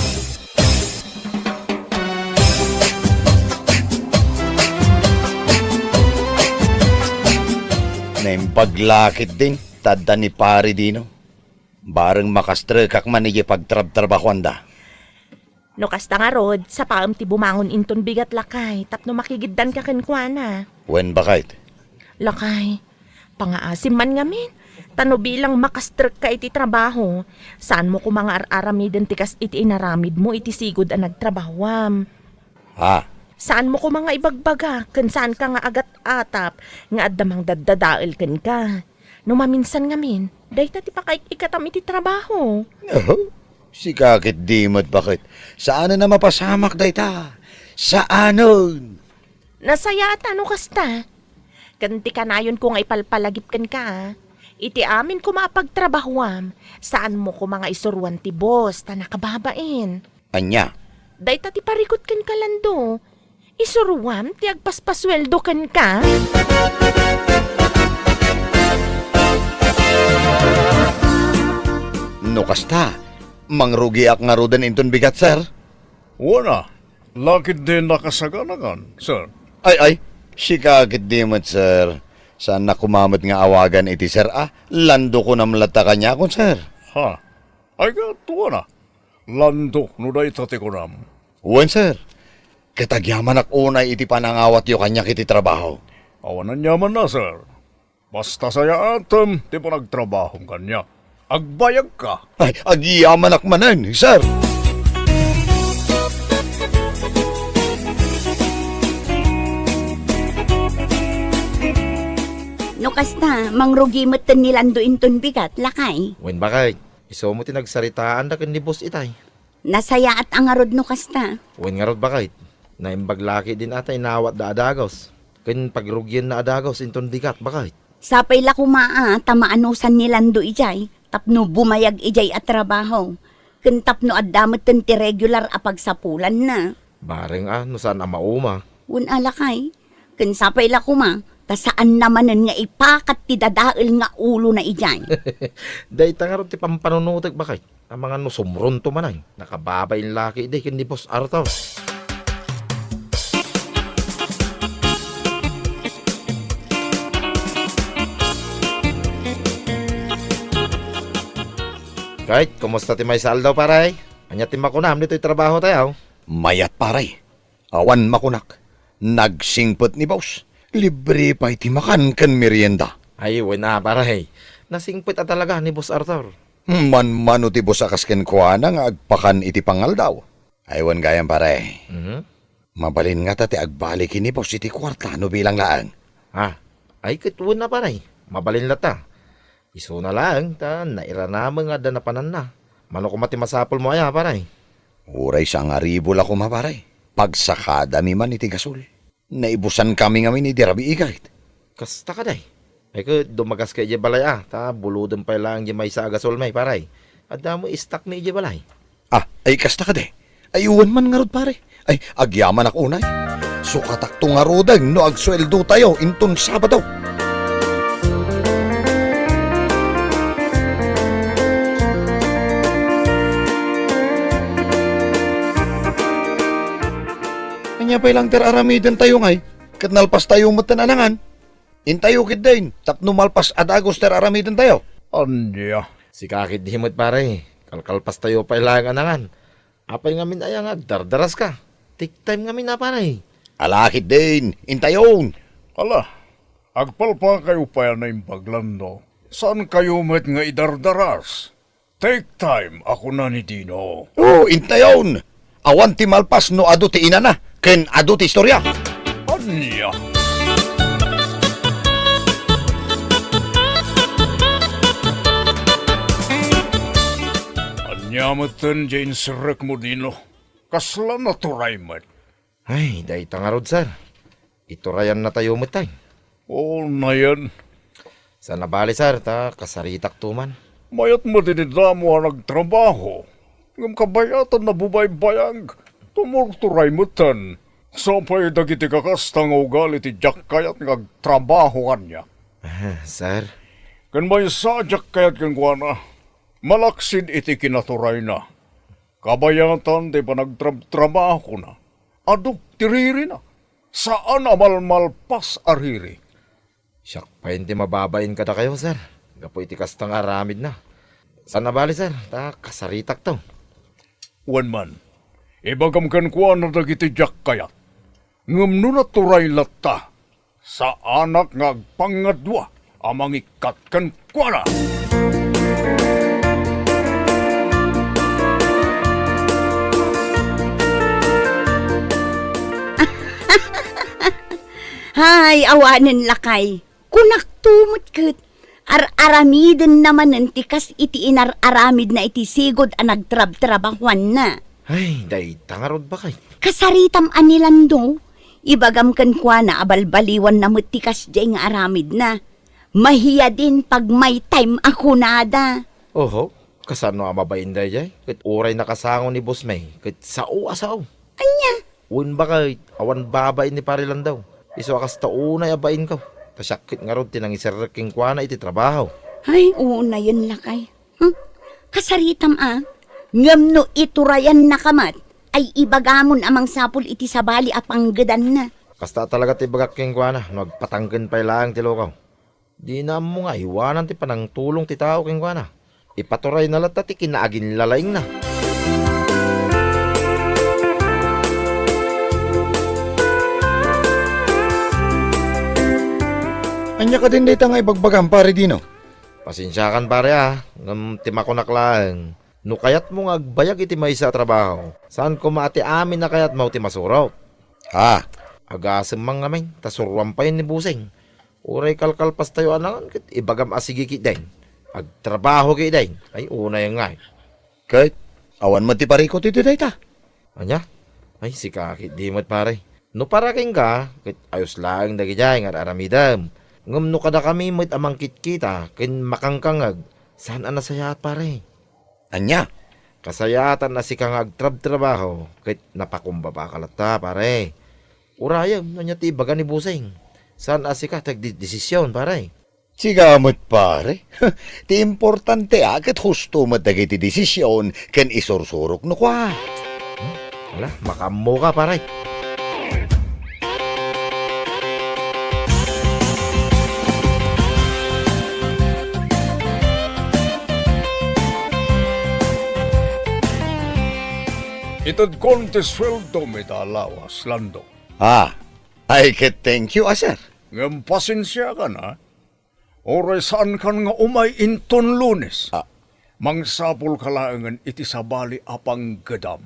Na yung paglakit din, tada ni pare dino. Bareng makastre kak man iti pagtrab-trabahuan da. No kasta nga rod, sa paam ti bumangon inton bigat lakay, tapno makigiddan ka kenkwana. Wen bakit? Lakay, pangaasim man ngamin. Tano bilang makastrek ka iti trabaho, saan mo kumanga ar-aramiden tikas iti inaramid mo iti sigod ang nagtrabahwam. Ha? Saan mo kumanga ibagbaga, kan saan ka nga agat-atap, nga addamang daddadael ken ka. No maminsan ngamin, dahi na ti ikatam iti trabaho. Oh, si kakit dimot bakit? Saan na mapasamak dayta? Saanon? Nasaya at ano kasta? Kanti kanayon ko nga ipalpalagip ken ka. Iti amin ko mapagtrabahuam, saan mo ko mga isuruan ti boss ta nakababain. Anya? Day ti parikot ken kalando. Isuruam ti agpaspasweldo ken ka. No kasta, mangrugi ak nga rodan inton bigat, sir. Wala. Lakit din nakasaganakan, sir. Ay, si kakit dimot, sir. Saan na kumamot nga awagan iti sir, lando ko namlata kanya kon, sir. Ha? Ay ka, tuwa na. Lando, no day tate ko nam. Uwan, sir. Katagyaman ak unay iti panangawat yo kanya kiti trabaho. Awanan yaman na, sir. Basta saya atom, di pa nagtrabaho kanya. Agbayag ka. Ay, agyaman ak manan, sir. No kasta, mangrugi mo nilando inton bigat, lakay. Wen bakit? Iso mo tinagsaritaan da ken ni boss itay. Nasaya at angarod no kasta. Wen nga rod bakit? Naimbaglaki din atay nawat da adagos. Ken pagrugyan na adagos inton bigat bakit? Sapay la kumaa, tamaanusan nilando ijay, tapno bumayag ijay at trabaho. Ken tapno addamot ti regular a pagsapulan na. Bareng no saan ang mauma. Un alakay, ken sapay la kuma, ta saan namanen nga ipakat ti dadael nga ulo na ijay. Day tangarot ti pampanunutek bakit? Ang mga nusumron to manay. Nakababay yung laki day ken ni boss Arthur. Kahit, kumusta ti may saldo paray? Anya ti makunam dito'y trabaho tayo. Mayat paray. Awan makunak. Nagsingpot ni boss. Libre pa iti makan ken merienda. Ay, wala paray. Nasingpit talaga ni boss Arthur. Man-mano ti boss akas ken kuana nga agpakan iti pangal daw. Aywan gayam paray. Mabalin nga ta ti agbalik ni boss iti kwarta no bilang laang. Ha? Ay, kitwon na paray. Mabalin lata. Iso na lang, naira naman nga danapanan na. Mano ko mati masapol mo aya, paray. Uray sang aribol ako maparay. Pagsakada mi man iti gasol. Naibusan kami nga ni dirabi igait. Kasta ka day. Ay ko, dumagas ka ije balay buludon pa lang ije may sa agasol may, paray. Adda mo istak mi ije balay. Ay kasta ka de. Ay uwan man nga rod pare. Ay agyaman ako unay. Sukatak to nga rodang no agsweldo tayo inton Sabado. Kanya pa ilang teraramidan tayo ngay. Kat nalpas tayo matananangan. Intayo kit din. Tapno malpas adagos teraramidan tayo. Anya. Si kakit himot pare. Kalkalpas tayo pa ilang anangan. Apay ngamin ayang dardaras ka. Take time ngamin na pare. Alakit din. Intayon. Ala, agpalpa kayo pa yan na impaglando. Saan kayo met nga idardaras? Take time, ako na ni Dino. Oh, intayon. Awan ti malpas no adu ti ina na. Ken adu ti istorya. Anya. Anyamatan Jane Sirek mo Dino. Kasla na turay mat. Ay, day tangarod sir. Iturayan na tayo matay. Oo na yan. Sa nabali sir, kasaritak tuman. Mayat mo dinidamo ang nagtrabaho. Ngam kabayatan na bubaybayang. Tumurturay mo tan. Sapay dagiti kakastang ugali ti Jack kayat ngagtrabaho kanya. Sir? Kan may sadyak kayat kang kuwana. Malaksid iti kinaturay na. Kabayatan di pa nagtrabaho na. Ado, tiriri na. Saan amalmalpas ariri? Siyak pa hindi mababain ka na kayo, sir. Gapo iti kastang aramid na. Saan na bali, sir? Ta, kasaritak to. Wan man, ibagam kan kuha na dagiti jak kayat. Ngam no naturay latta, sa anak nga agpangadwa, amang ikat kan kuha na. Hay, awanan lakay. Kunak tumot kat. Ar-aramidin naman ng tikas iti inar-aramid na iti sigod ang nagtrab-trabahuan na. Ay, day, tangarod ba kay? Kasaritam anilan do. Ibagam kan kwa na abalbaliwan na mutikas dyan nga aramid na. Mahiya din pag may time ako nada. Oho, kasano amabayin day jay? Kit uray nakasango ni Boss May. Kit sao asaw. Anya? Un ba kay, awan babain ni parilan daw. Iso akas taunay abain ko. Tasyakit nga rod tinang isaraking kwa na iti trabaho. Ay, una yun lakay. Kasaritam ngam no iturayan na kamat, ay ibagamon amang sapul iti sabali apanggadan na. Kasta talaga ti bagaking kwa na, nagpatanggan pa lang ti lokaw. Di na mo nga, iwanan ti panang tulong ti tao king kwa na. Ipaturay na lata ti kinaagin lalaing na. Anya ka din dito nga ibagbagam, pare Dino. Pasensyakan pare ngam timakonak lang. No kayat mo nga agbayag iti may sa trabaho. Saan ko maati amin na kayat mo ti masuraw? Agasem mang ngamin, tasurwam pa yun ni Busing. Uray kalkalpas tayo anangan, kit ibagam asigi kit din. Agtrabaho kit din. Ay, una yung nga. Kahit, awan mo ti parikot iti dayta. Anya? Ay, si kakit di mo't pare. No para king ka, kit ayos lang dagi jay nga aramidam. Ngam no kada kami mo't amang kit-kita, kin makangkangag. Saan anasayat pare? Anya? Kasayatan na si kang agtrab-trabaho, kit napakumbaba kalata pare. Urayam, nanya ti ibaga ni Busing. Saan asika tagdidesisyon pare? Sigamot pare. Ti importante ket husto mo dagiti desisyon ken isursurok no kwa. Wala, makamo ka pare. Itad konti sweldo may dalawas, Lando. Ay ket thank you, sir. Ngam pasensya ka na. Oray saan kan nga umay inton Lunes. Mangsapol ka laangan iti sabali apang gadam.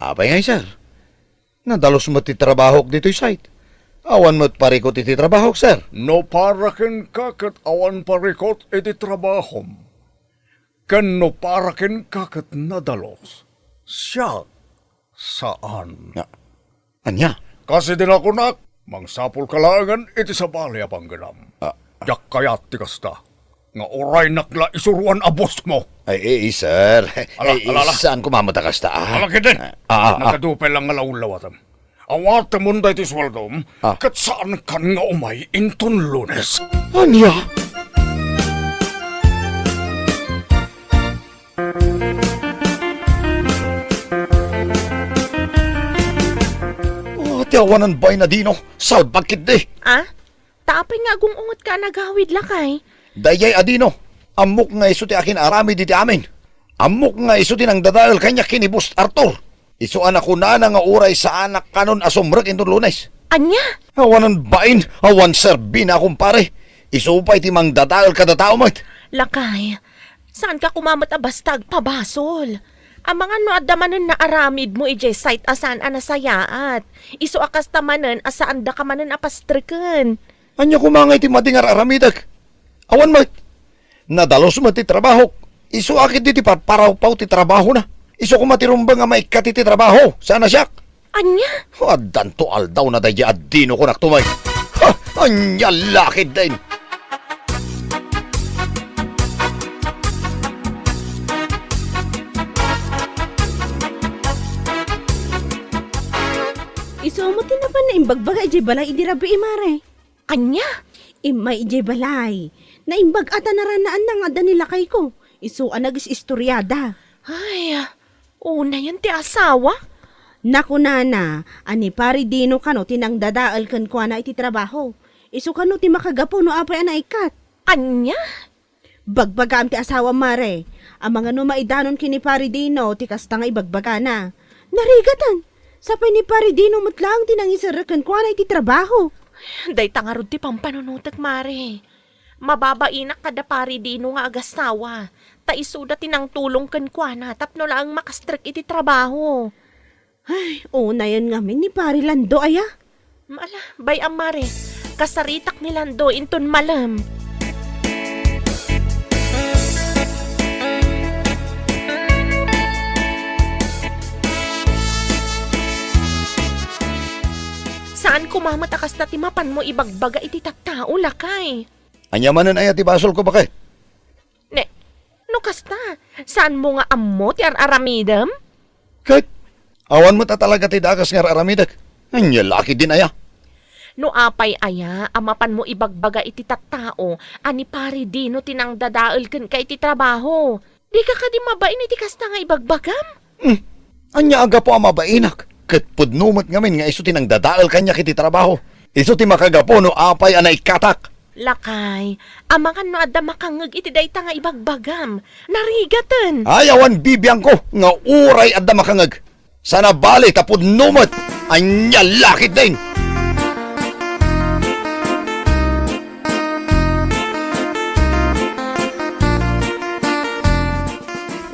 Apay ngay, sir. Nadalos mo ti trabaho dito'y site. Awan mo't parikot iti trabaho, sir. No para ken kakat awan parikot iti trabahom. Ken no para ken kakat nadalos. Siya, saan? Anya? Kasi din ako nak, mangsapol kalaangan iti sa bali apang ganam. Yak kayat ti kasta, nga oray nakla isuruan abos mo. Ay, sir. Ala. Saan kumamata kasta? Alaki din, nakadupay lang nga laulawatam. Awat mo na iti swaldom, kat saan kan nga umay inton Lunes. Anya? Tiawanan bay na Dino, South Bakit de. Tapay nga gungungot ka nagawid lakay. Dayay Adino, amok nga iso ti akin arami diti amin. Amok nga iso ti nang dadal kanya kinibus Arthur. Iso anak ko na nga uray sa anak kanon asumrek inton Lunes. Anya? Awanan bain, awan serbina kumpare. Iso pa iti mang dadal kada tao mo't. Lakay, saan ka kumamat abastag pabasol? Ang mga no adamanen na aramid mo ije site asan anasayaat. Isu akas tamanen asaan da kamanen apastriken. Anya kumangay ti madingar aramidag. Awan mo't. Nadalos mo ti trabaho. Isu akit ti paraw-paw ti trabaho na. Isu kumatirumbang nga maikat ti trabaho. Sana siyak. Anya? Adan to aldaw na dahi adino ko naktumay. Anya lakid din. Iso mo tinapan na imbagbaga ijay balay idirabi imare. Anya? Imay ijay balay. Na imbag ata naranaan na nga danila kay ko. Iso anagis istoryada. Ay, una yan ti asawa. Naku nana, ani pari dino kano tinang dadaal kan kwa na iti trabaho. Iso kano ti makagapo no apay anaikat. Anya? Bagbagam ti asawa mare. Ang mga numaidanon kini Paridino, ti kasta nga ibagbaga na. Narigatan. Sapay ni Paridino matlang tinangisarakan ko na iti trabaho. Day tangarod ti pampanunutek, mare. Mababainak kada Paridino nga agasawa. Ta isuda tinang tulong ken kuana tapno lang makastrek iti trabaho. Ay, una yan ngamin ni Pari Lando, aya. Mala, bay ang mare. Kasaritak ni Lando inton malam. Saan kumamatakas na timapan mo ibagbaga iti tattao lakay? Anyamanan ay ati basol ko bakit? Ne, no kasta, saan mo nga ammo ti ar-aramidam? Kahit awan mo ta talaga ti dakas nga aramidak. Anya laki din aya. No apay aya, amapan mo ibagbaga iti tattao, ani pari di no tinang dadaol ken ka iti trabaho. Di ka di mabain iti kasta nga ibagbagam? Anya aga po ang mabainak. Kat pudnumot ngamin nga iso tinang dadaal kanya kiti trabaho. Iso ti makagapo no apay anay katak. Lakay, amangan no adda makangeg iti dayta nga ibagbagam. Narigatan. Ayawan bibiyang ko nga uray adda makangag. Sana bali ta pudnumot. Anya lakit din.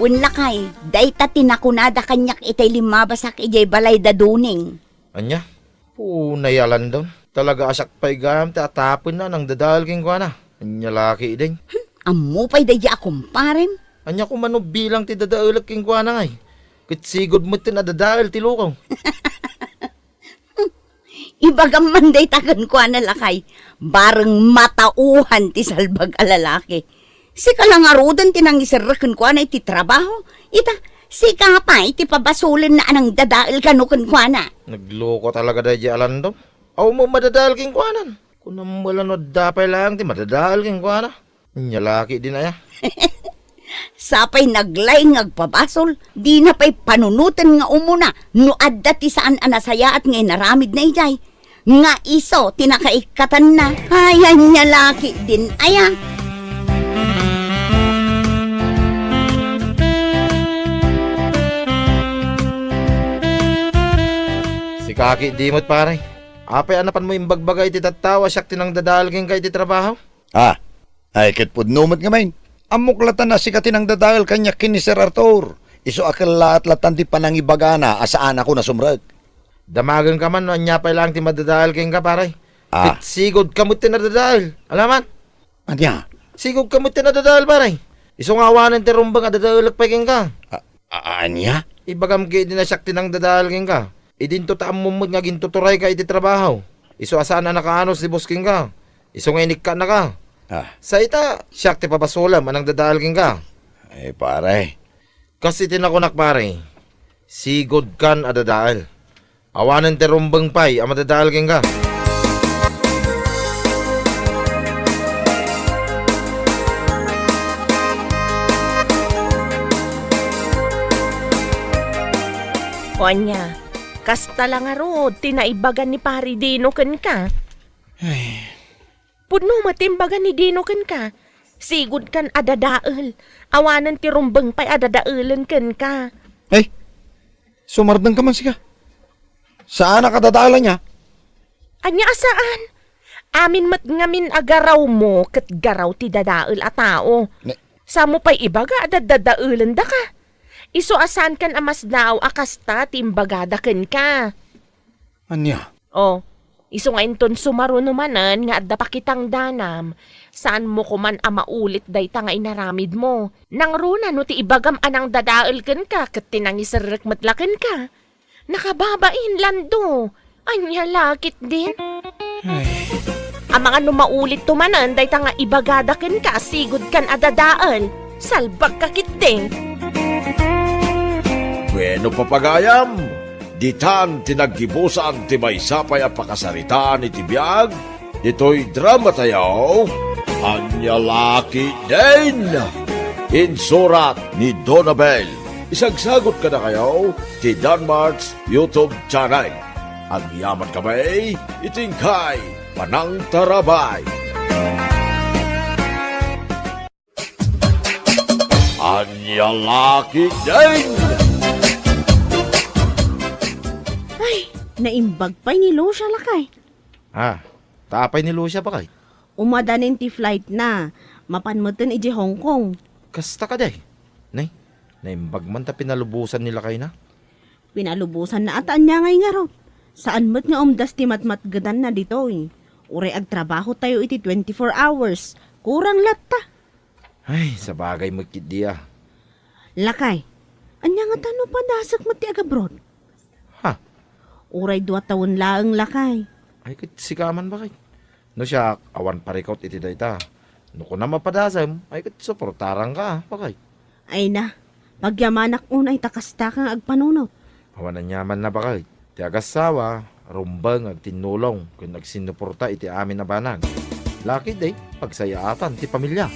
Unlakay, dayta tinakunada kanyak itay limabasak ijay balay da duning. Anya? Punayalan daw. Talaga asak pa'y gam, tatapon na nang dadalking ko na. Anya laki din. Ammo pa'y daya kumparem. Anya ko bilang ti dadaalag king ko na ngay. Kitsigod mo ti nadadaal ti lukaw. Ibagam man day tagan ko na lakay. Bareng matauhan ti salbag alalaki. Sika lang arudan tinang isarakan ko na iti trabaho. Ita, sika pa iti pabasulan na anang dadaal kanukan ko na. Nagloko talaga da alan daw. Aw mo madadaal king ko anan. Kung wala no dapay lang ti madadaal king ko na. Anya laki din aya. Sapay naglay ngagpabasol, di na pa'y panunutan nga umuna, no adda ti saan anasaya at ngay naramid na ijay. Nga iso, tinakaikatan na, hayan niya laki din, aya. Si Kaki dimot pare. Apay anapan mo yung bagbaga iti tattawa siyak tinang dadalking ka iti trabaho. Ay kat pudnumot ngamin. Amuklatan na si katinang dadaal kanya kini Sir Arthur. Iso akal lahat-latan di panangibagana asaan ako na sumrag. Damagan ka man no anya pa lang ti madadalking ka pare. Ah. Sigod kamot ti nadadaal. Alaman? Anya? Sigod kamot ti nadadaal pare. Iso nga awanan ti rumbang adadaalag pa king ka. Anya? Ibagam ki din na siyak tinang dadalking ka. Idinto ta amumod nga gintuturay ka iti trabaho. Iso asaan na nakaanos si busking ka. Iso nga inik ka na ka. Sa ita, siyak ti papasulam anang dadalking ka. Ay pare. Kasi tinakunak pare, sigod kan adadaal. Awanan ti rumbang pay ang madadalking ka. Onya, kasta lang arod, tinaibagan ni Pari Dino ken ka. Pudno matimbagan ni Dino ken ka. Sigud kan adadaal. Awanan ti rumbang pa'y adadaalan ken ka. Ay, sumardang ka man siya. Saan nakadadaala niya? Anya asaan? Amin mat ngamin agaraw mo ket garaw ti dadaal a tao. Sa mo pa'y ibaga adadadaalan da ka. Iso asan kan amas daw akasta timbagada ken ka. Anya? Oh, iso nga inton sumaro numanan nga adda pa kitang danam. Saan mo kuman maulit dayta nga inaramid mo. Nang runa no ti ibagam anang dadaal ken ka ket tinangisarek matlaken ka. Nakababain Lando. Anya lakit din. Ang mga numaulit tumanan dayta nga ibagada ken ka sigud kan adadaal. Salbag ka kitting. Bueno papagayam, ditan tinaggibusan ti maysapay a pakasaritaan iti biag, dito'y drama tayaw, anya laki din. Insurat ni Donabel. Isagsagot ka na kayo ti Danmarks YouTube channel. Ang yaman kamay, itingkay, panang tarabay. Anya laki din! Ay, naimbag pa'y ni Lucia lakay. Tapay ni Lucia ba kay? Umadanin ti flight na. Mapanmutin iji Hong Kong. Kasta ka day. Naimbag man ta pinalubusan nila kay na. Pinalubusan na ataan niya ngay nga raw. Saan mo't nga umdas ti matmatgadan na dito eh. Ure ag trabaho tayo iti 24 hours. Kurang latta. Ay, sa bagay magkit diya. Lakay, anya nga tano pa dasak mo ti agabroad. Ha? Uray 2 taon laang lakay. Ay, sikaman ba kay? No siya, awan parikot iti dayta. No ko na mapadasam, ay suportarang ka, bakay. Ay na, pagyamanak unay takasta kang agpanunot. Awanan yaman na bakay. Ti agasawa, rumbang ag tinulong kung nagsinuporta iti amin na banag. Laki day, pagsayaatan ti pamilya.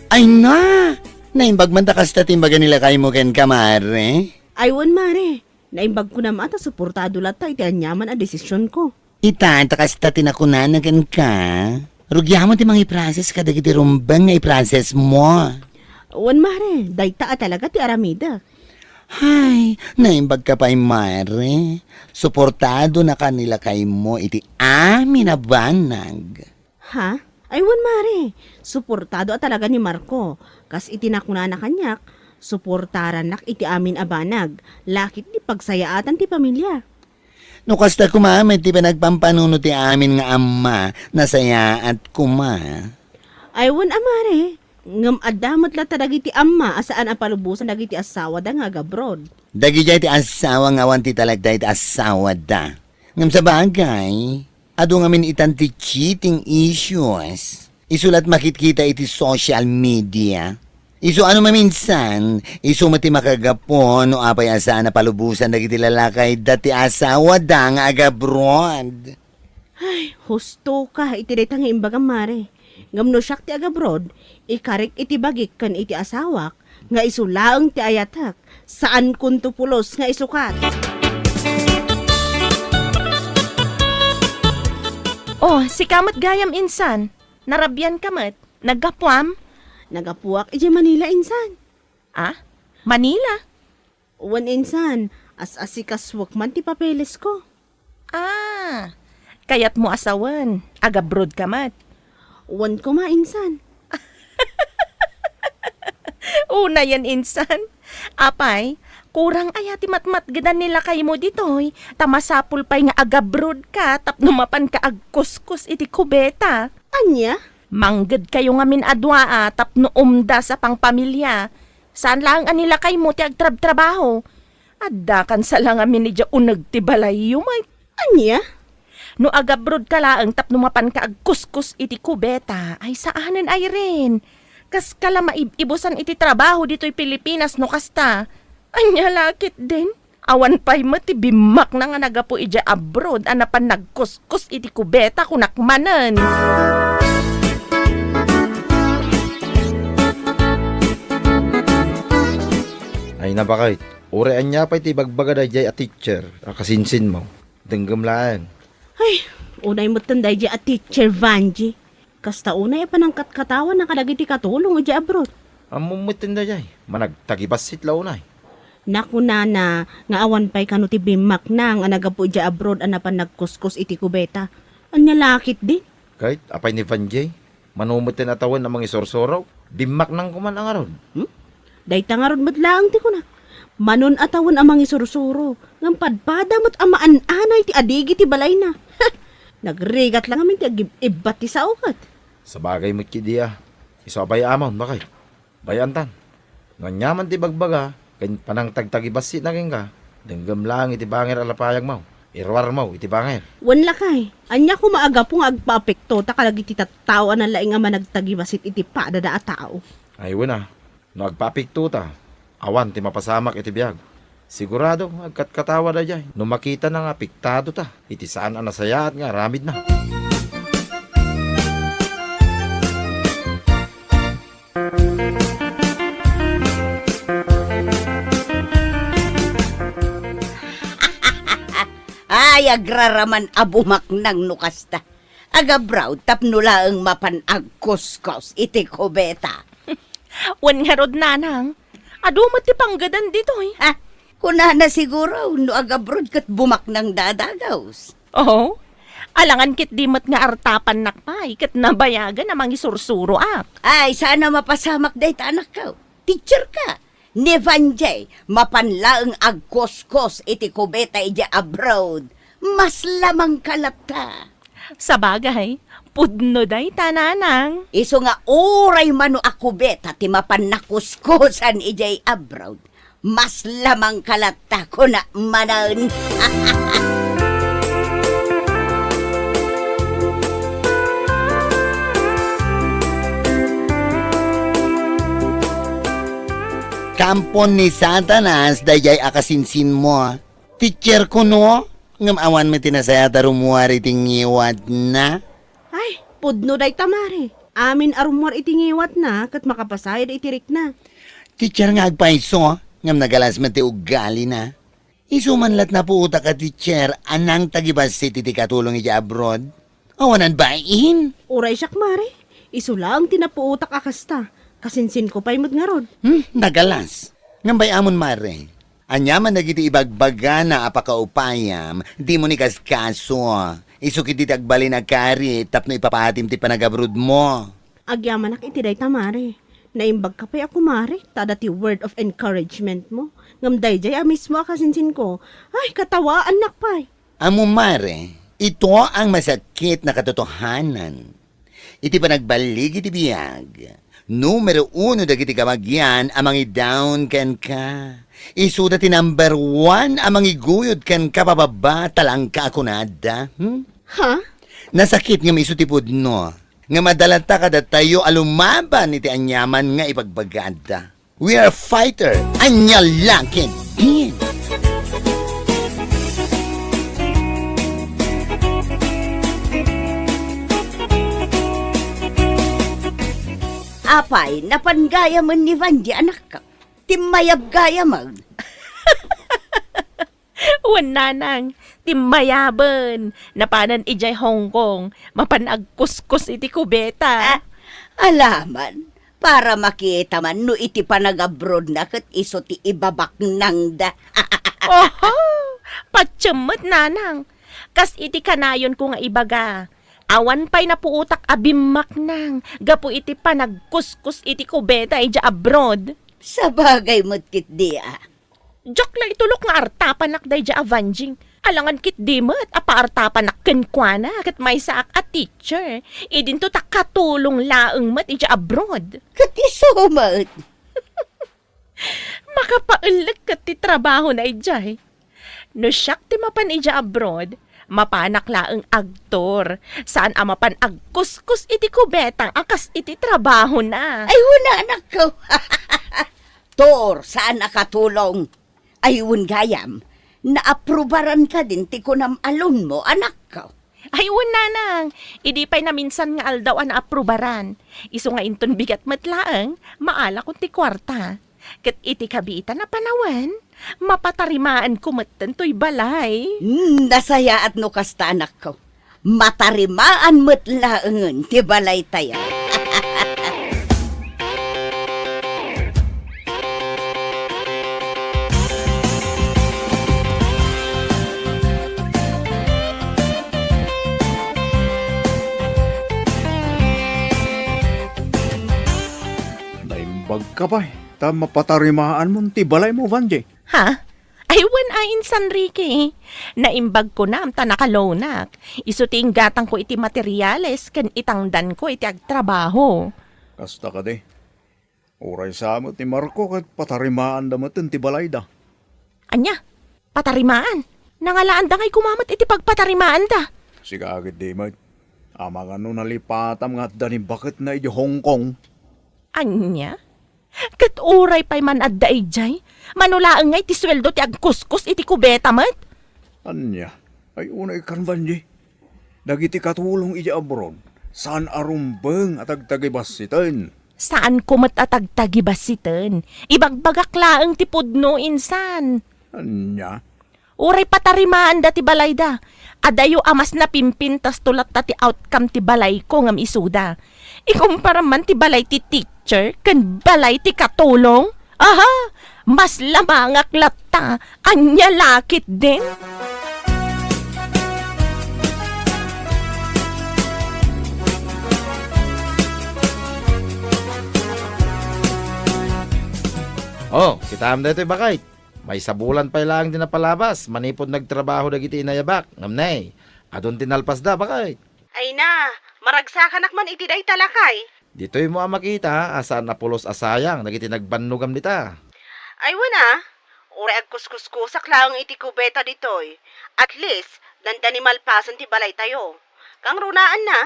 Ay na! Naimbag man takas ta timbaga nila kay mo ken kamare. Aywan mare, naimbag ko na mata suportado lata iti anyaman a desisyon ko. Ita, takas ta tinakunan ken ka. Rugya mo ti mga i-process ka dagiti rumbang nga i-process mo. Wan mare, dayta a talaga ti aramida. Hay, naimbag ka pa'y mare. Suportado na kanila kay mo iti amin na banag. Ha? Aywan mare, suportado a talaga ni Marco. Kas itinakuna na kanyak, suportaran nak iti amin abanag. Lakit di pagsayaatan ti pamilya. No kasta kumamit ti panagpampanuno ti amin nga ama, nasaya at kuma. Aywan amare, ngam adamot la dagiti amma asaan ang palubusan dagiti asawa da nga gabrod. Dagi jay ti asawa nga wan ti talagday ti asawa da. Ngam sa bagay, ado nga min itan ti cheating issues. Isulat makitkita iti social media. Isu ano maminsan, isu mati makagapon no apay asa na palubusan dagiti lalakay dati asawa da nga agabroad. Ay, husto ka, iti detang imbagang mare. Ngam no siyak ti agabrod, ikarik iti bagik kan iti asawak, nga isulaang ti ayatak, saan kun tupulos nga isukat. Oh, si kamat gayam insan. Narabyan kamat. Naggapuam? Nagapuak iti Manila insan. Manila? Uwan insan, as-asikaswak man ti papeles ko. Kayat mo asawan. Agabrod kamat. Uwan ko ma insan. Una yan insan. Apay, kurang ayati matmatgadan nila kay mo ditoy. Tamasapul pa'y nga agabrod ka tapno mapan ka agkuskus iti kubeta. Anya? Mangged kayo nga min adwa tapno umda sa pangpamilya. Saan lang anila kay mo ti agtrab-trabaho? Adda kan sa lang amin ni dya unag ti balay may. Anya? No agabrod ka laang tapno mapan ka agkuskus iti kubeta. Ay saanen ay rin. Kas kala maibusan iti trabaho dito'y Pilipinas no kasta. Anya lakit din. Awan pa'y mati bimak na nga nagapo ija abroad anapan nagkuskus iti kubeta kunakmanan. Ay nabakay. Urean niya pa iti bagbaga da jay a teacher. Akasinsin mo. Denggam lang. Ay, unay mo tanday di at teacher Vanji. Kasta unay panangkat katawan na kadagiti katulong o di abroad. Amumutin da jay. Managtagibasit launay. Naku na nga awan pa'y kano ti bimak na nga nagapo di abroad anapan nagkuskus iti kubeta. Anya lakit din. Kahit apay ni Vanjay. Manumutin atawan na mga isorsoraw. Bimak nang kuman ang aron. Dahita nga ron matlaang ti ko na. Manon atawan amang isursuro. Ngam padpada mo't amaan anay ti adigi ti balay na. Nagrigat lang amin ti ibat ti saukat. Sa bagay mo kidiya. Isabay amon bakay. Bayantan. Nganyaman ti bagbaga. Kaya panang tagtagibasi na ka. Denggam lang iti banger alapayag mo. Irwar mo iti banger. Wan lakay. Anya ko maaga pong agpapekto takalagi ti tattao na laing nga managtagibasit iti padada a tao. Ay wala. No agpapikto ta. Awan ti mapasamak iti biyag. Sigurado agkatkatawa da jay. No makita na nga piktado ta. Iti saan ang nasaya at nga ramid na. Ay agraraman abumak ng nukasta. Agabraw tapnula ang mapanag kuskos iti kubeta. Wan nga rod nanang. Adumat ti panggadan dito eh. Ha? Kuna na siguro no agabrod kat bumak ng dadagaws. Oo. Alangan kit dimot nga artapan nakpay kat nabayagan namang isursuro ak. Ay, sana mapasamak day anak ka. Teacher ka. Ni Vanjay, mapanlaang agkoskos iti kubeta iti abroad. Mas lamang kalata. Sa bagay, pudno day tananang. Iso nga oray mano a kubeta ti mapannakuskosan iti abroad. Mas lamang kalata ko na manan. Kampon ni Satanas, dayay akasinsin mo. Teacher ko no? Ngam awan mo tinasaya tarumuari tingiwat na. Ay, pudno day tamari. Amin arumwar itingiwat na, kat makapasayad itirik na. Teacher nga agpaiso, ngam nagalas mo ti ugali na. Isumanlat na po uta ka teacher, anang tagibas si titi katulong iti abroad. Awanan bain. Uray siyak mare, isula ang tinapuutak akasta. Kasinsin ko pa'y nga rod. Nagalas. Ngambay amon mare. Anyaman nagiti ibagbaga na apakaupayam, di mo ni kaskaso. Isukit iti agbalin na kari, tapno ipapahatim ti panagabrod mo. Agyaman ak iti day tamari. Naimbag ka pa'y ako mare, tada ti word of encouragement mo. Ngam dayjay mismo akasinsin ko. Ay, katawaan nakpay. Amo mare, ito ang masakit na katotohanan. Iti panagbalig iti biyag. Numero 1 dagiti kamagyan amang i-down ken ka. Isuda ti number 1 amang iguyod ken ka pababa talang ka akunada. Ha? Nasakit nga isu ti pudno. Nga madalata kada tayo alumaban iti anyaman nga ipagbagada. We are fighter. Anya lakin din. Apay, napangaya man ni Vanji anak ka. Timayab gaya mag. Wan nanang, timmayaban. Napanan ijay Hong Kong, mapanagkuskus iti kubeta. Alaman, para makita man no iti panag-abroad na kat iso ti ibabak nang da. Oho, patsyamot nanang. Kas iti kanayon ko nga ibaga. Awan pa'y napuutak abimak nang. Gapu iti panagkuskus iti kubeta ija abroad. Sa bagay mo't kit di Diyak la itulok nga artapanak day ja avanjing. Alangan kit di mo't apa-artapanak kenkwana kat may saak a teacher. Idin to takatulong laeng mo't ija abroad. kat iso mo't. Makapaulag kat ti trabaho na ijay. No siyak ti mapan ija abroad, mapanak laeng agtor. Saan amapan agkuskus iti kubetang akas iti trabaho na. Ay, wala anak ko. Tor, saan nakatulong? Ayun gayam, naaprubaran ka din ti kunam alon mo, anak ko. Ay, wala nang. Idi pa'y na minsan nga aldaw ang aprubaran. Iso nga inton bigat matlaang, maala kung ti kwarta. Kat iti kabita na panawan, mapatarimaan kumatan to'y balay. Nasaya at no kasta anak ko. Matarimaan matlaangan ti balay tayo. Naimbag ka pa ta mapatarimaan mo ti balay mo, Vanjay. Ha? Ay, wan ayin San Ricky. Naimbag ko na, amta nakalonak. Isuting gatang ko iti materyales, kan itangdan ko iti agtrabaho. Kasta ka de. Uray sa mo ti Marco kat patarimaan damaten ti balay da. Anya, patarimaan. Nangalaan da ngay kumamat iti pagpatarimaan da. Siga agad di mo. Amang ano nalipatam nga at danin bakit na iti Hong Kong. Anya? Kat uray pa'y man adda ijay. Manulaang ngay ti sweldo ti agkuskus iti kubeta mat. Anya, ay unay kan Vanjay. Dagiti katulong iti abroad. Saan arumbeng at agtagibasitan. Saan kumat atagtagibasitan? Ibagbagak laang ti pudno insan. Anya, Uray patarimaan da ti balay da. Adayo amas na pimpintas tulat ta ti outcome ti balay ko ngam isuda. Ikumpara man ti balay ti teacher kan balay ti katulong. Aha, mas lamangak latta, anya lakit din. Oh, kita am dito bakit? May sabulan pa lang din napalabas. Manipod nagtrabaho dagiti inayabak. Ngamnay, adon tinalpas da bakit? Ay na, maragsakan man iti day talakay. Dito'y mo ang makita, asan napulos asayang, dagiti nagbanugam dita. Ay wana, uri agkuskuskusak lang iti kubeta ditoy. At least, dandani malpasan ti balay tayo. Kang runaan na,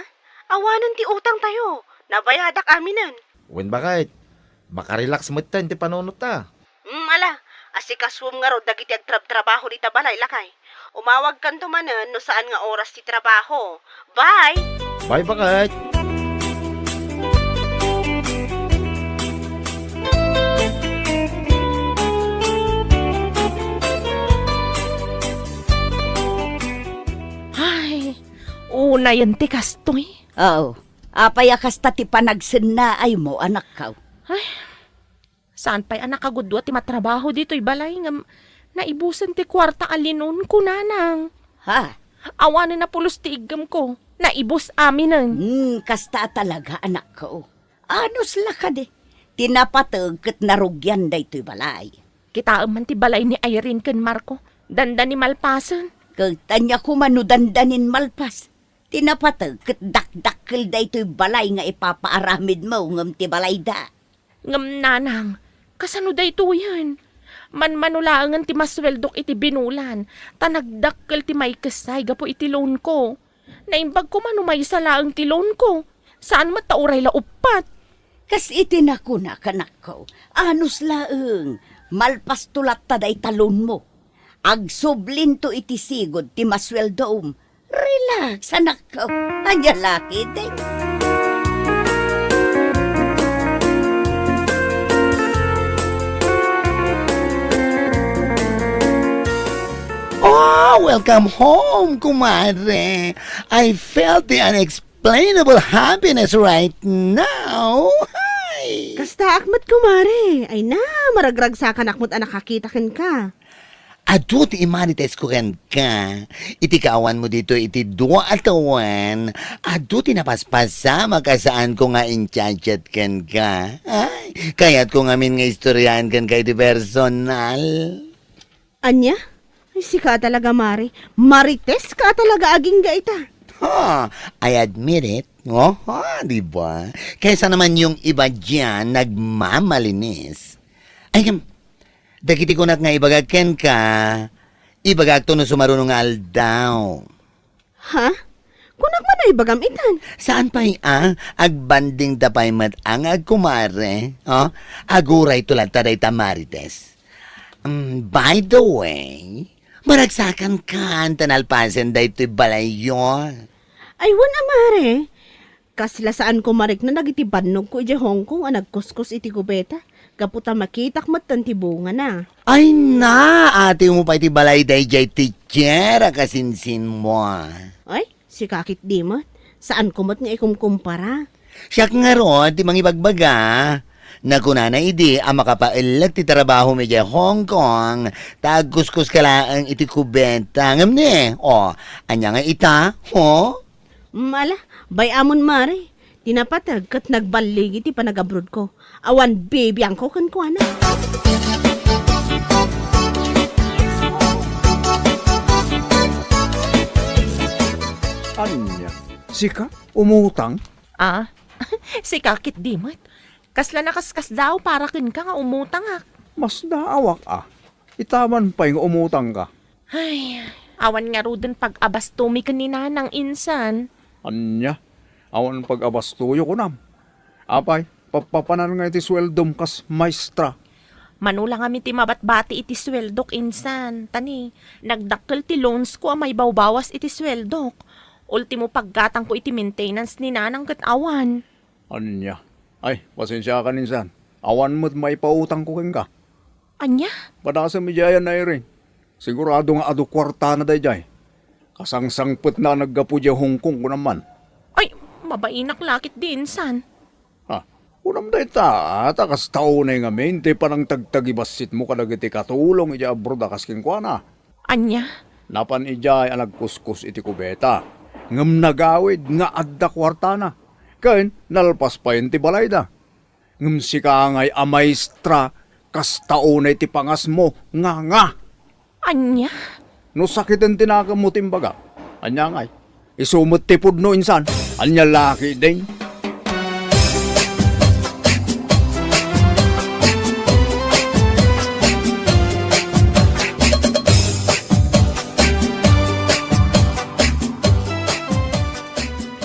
awanan ti utang tayo. Nabayadak aminan. Wen bakit? Makarelax mo ti panunot ta. Ala, asikaswom nga ro dagiti agtrabaho di balay lakay. Umawag kan tumanan no saan nga oras ti trabaho. Bye! Bye bakit? Ay, una yan ti kastoy. Oo, apay akasta ti panagsin na ay mo, anak ka. Saan pa'y anak kagudwa ti matrabaho dito'y balay ngam naibusan ti kwarta alinon ko nanang. Ha? Awanin na pulos ti igam ko. Naibus aminan. Kasta talaga, anak ko. Anos la ka de. Tinapatag kat narugyan da ito'y balay. Kitaan man ti balay ni Irene ken Marco. Danda ni malpasan. Kagtanya ko manudandanin malpas. Tinapatag kat dakdakkel da ito'y balay nga ipapaaramid mo ngam ti balay da. Ngam nanang, kasano da ito yan? Manmanulaangan ti masweldok iti binulan. Tanagdakkel ti may kasay gapo iti loan ko. Naimbag ko manumay sa laang ti loan ko. Saan matauray la upat? Kas itinakuna kanak ko. Anos laeng. Malpas tulat ta day talon mo. Agsublin to iti sigod ti masweldom. Relax, anak ko. Anya laki day. Oh, welcome home, kumadre. I felt the unexplainable happiness right now. Hi. Kasta akmat kumare. Ay na, maragragsakan akmat anak kakitakin ka. Ado ti imanites ko ken ka. Iti kaawan mo dito iti dua atawan. Ado ti napaspasama ka saan ko nga inchat ken ka. Ay, kaya't ko ngamin nga istoryahan ken kay di personal. Anya? Ay, si ka talaga, Mari. Marites ka talaga aging gaita. I admit it. Di ba? Kaysa naman yung iba dyan, nagmamalinis. Ay, dagiti ko nga ibagag ken ka, ibagag to no sumarunong aldaw. Ha? Kunak man ay bagamitan. Saan pa'y agbanding tapay mat ang agkumare? Aguray tulad taday tamarites. By the way, maragsakan ka, tanalpasen da ito'y balayo. Ay, wan amare. Kasla saan ko marik na nagitibanog ko iti Hong Kong ang nagkuskus iti kubeta. Kaputa makitak matan ti bunga na. Ay na, ate mo pa iti balay day jay teacher, kasinsin mo. Ay, si kakit di mo. Saan ko mat nga ikumkumpara? Siyak nga ro, di mangibagbaga. Nakuna na idi, ang makapailag ti trabaho mi jay Hong Kong, tagkuskus ka lang iti kubeta. Ngam ni, anya nga ita, Mala, bay amon mare. Tinapatag kat nagbalig iti panagabroad ko. Awan baby ang ko kan ko na. Anya, sika, umutang? Si kakit dimot. Kasla nakaskas daw para kin ka nga umutang ak. Mas naawak Itaman pa yung umutang ka. Ay, awan nga ro din pag-abas tumi kanina ng insan. Anya, awan pag-abastuyo ko nam. Apay, papapanan nga iti sweldom kas maestra. Manula nga ti mabatbati iti sweldok insan. Tani, nagdakkel ti loans ko may bawbawas iti sweldok. Ultimo paggatang ko iti maintenance ni nanang kat awan. Anya, ay, pasensya ka ninsan. Awan mo't may pautang ko ken ka. Anya? Padasa mi jayan na rin. Sigurado nga ado kwarta na dayjay. Kasangsangpet na naggapu diya Hong Kong ko naman. Ay, mabainak lakit din, san. Ha, unam day ta, takas tao na yung amente pa nang tagtagibasit mo kadagiti katulong ija abroad akas kinkwana. Anya? Napan ijay ang nagkuskus iti kubeta. Ngam nagawid nga adda kwarta na. Kain, nalpas pa yun ti balay da. Ngam si kangay amaistra, kas tao na iti pangas mo, nga. Anya? No sakit ang tinakamot imbaga. Anya ngay, isumot ti pudno insan, anya laki din.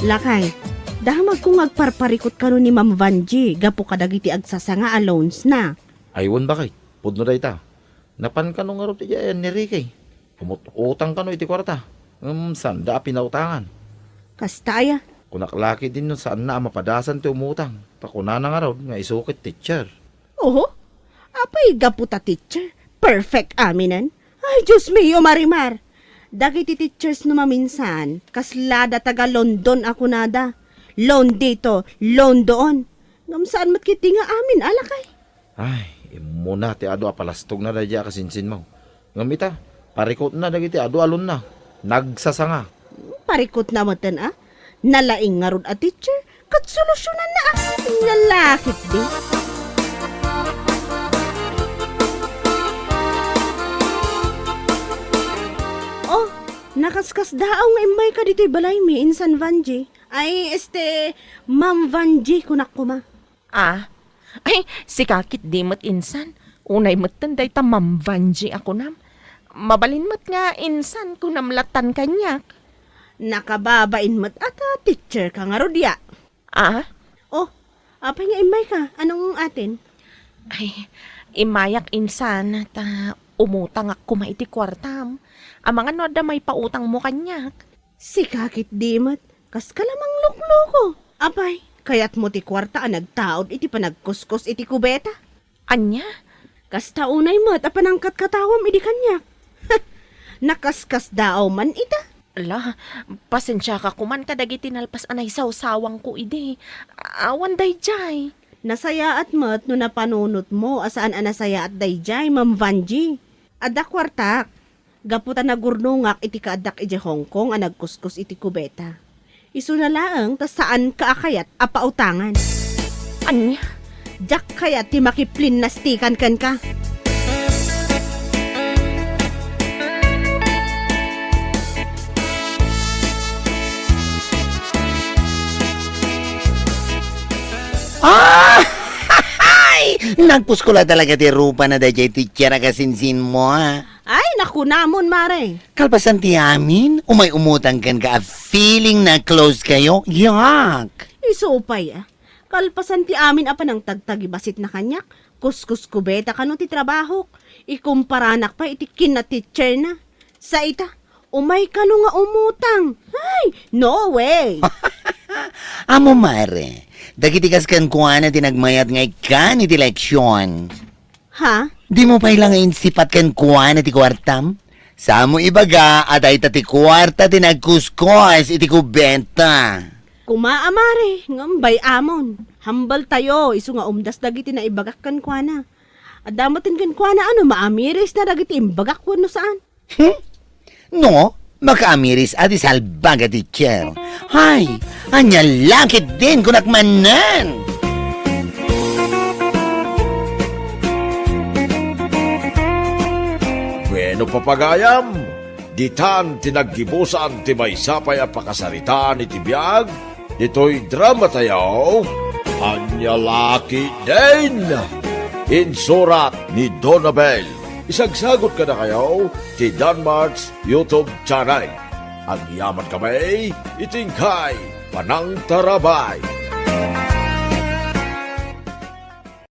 Lakay, dahamag kung agparparikot ka ni Ma'am Vanji, gapo kadagiti agsasanga alones na. Aywan bakit? Pudno day ta. Napan ka nung arot iyan ni Ricky. Umutang ka no iti kwarta. Sanda pinautangan. Kastaya, Kunaklaki din nun saan na mapadasan ti umutang. Pakuna na nga raw nga isukit teacher. oho, apay gapo ta teacher, perfect aminan. Ay, Diyos mio, Marimar. Dagiti teachers no maminsan, kaslada taga London ako nada. Loan dito, loan doon. Ngam saan matkiti nga amin, alakay. Ay, imuna ti ado apalastog na dadya kasinsin mo. Ngamita, parikot na dagiti ado alon na. Nagsasanga. Parikot na matan nalaing nga rod a teacher, kat solusyonan na nalakit di. Oh, nakaskas daaw nga imay ka dito'y balay mi, Insan Vanji. Ay, Ma'am Vanji, kunak ko ma. Ah, ay, si kakit di mat insan. Unay mat tanday ta Ma'am Vanji ako nam. Mabalin mat nga insan ko namlatan kanyak. Nakababain mat ata teacher ka nga rodya. Ah, Oh, apay nga imay ka, anong atin? ay, imayak insan ta umutang ako maiti kwartam. Amang ano da may pautang mo kanyak. Si kakit di mat, kas kalamang lukloko. Apay, kayat mo ti kwarta nagtaod iti panagkuskus iti kubeta. Anya? Kas taunay mat, apanangkat katawam iti kanyak. Nakaskas daaw man ita. Ala, pasensya ka kuman kadagi tinalpas anay sawsawang ko ide. Awan day jay. Nasaya at mat no napanunot mo asaan anasaya at dayjay, Ma'am Vanji. Adda kwartak, gaputa na gurnungak iti kaadak iti Hong Kong nagkuskus iti kubeta. Isu na laang tas saan kaakayat apautangan. Anya? Jak kayat ti makiplin nastikan kan ka. Nagpuskula talaga ti rupa na dayjay teacher kasinsin mo Ay, naku namon, mare. Kalpasan ti amin, umay umutang kan ka feeling na close kayo. Yak! Isupay Kalpasan ti amin apa ng tagtagibasit na kanyak. Kuskus kubeta kano ti trabaho. Ikumparanak pa iti kina teacher na. Sa ita, umay kano nga umutang. Ay, no way. Amo mare, dagiti kaskan kuana tinagmayat nga ikan iti leksyon. Ha? Di mo pa ilang insipat kan kuana ti kwartam? Samo ibaga at ay tati kwarta tinagkuskos iti kubenta. Kumaamare, ngambay amon. Hambal tayo, isu nga umdas dagiti na ibagak kan kuana. Adamatin kan kuana maamiris na dagiti imbagak no saan. No, makaamiris ati salbaga teacher. Hay, anya lakit din kunakmanan. Bueno papagayam, ditan tinaggibusan ti maysapay a pakasaritaan iti biyag, dito'y drama tayo, anya laki din. Insurat ni Donabel. Isagsagot ka na kayo ti Danmarks YouTube channel. Ang yaman kami, itingkay, panang tarabay.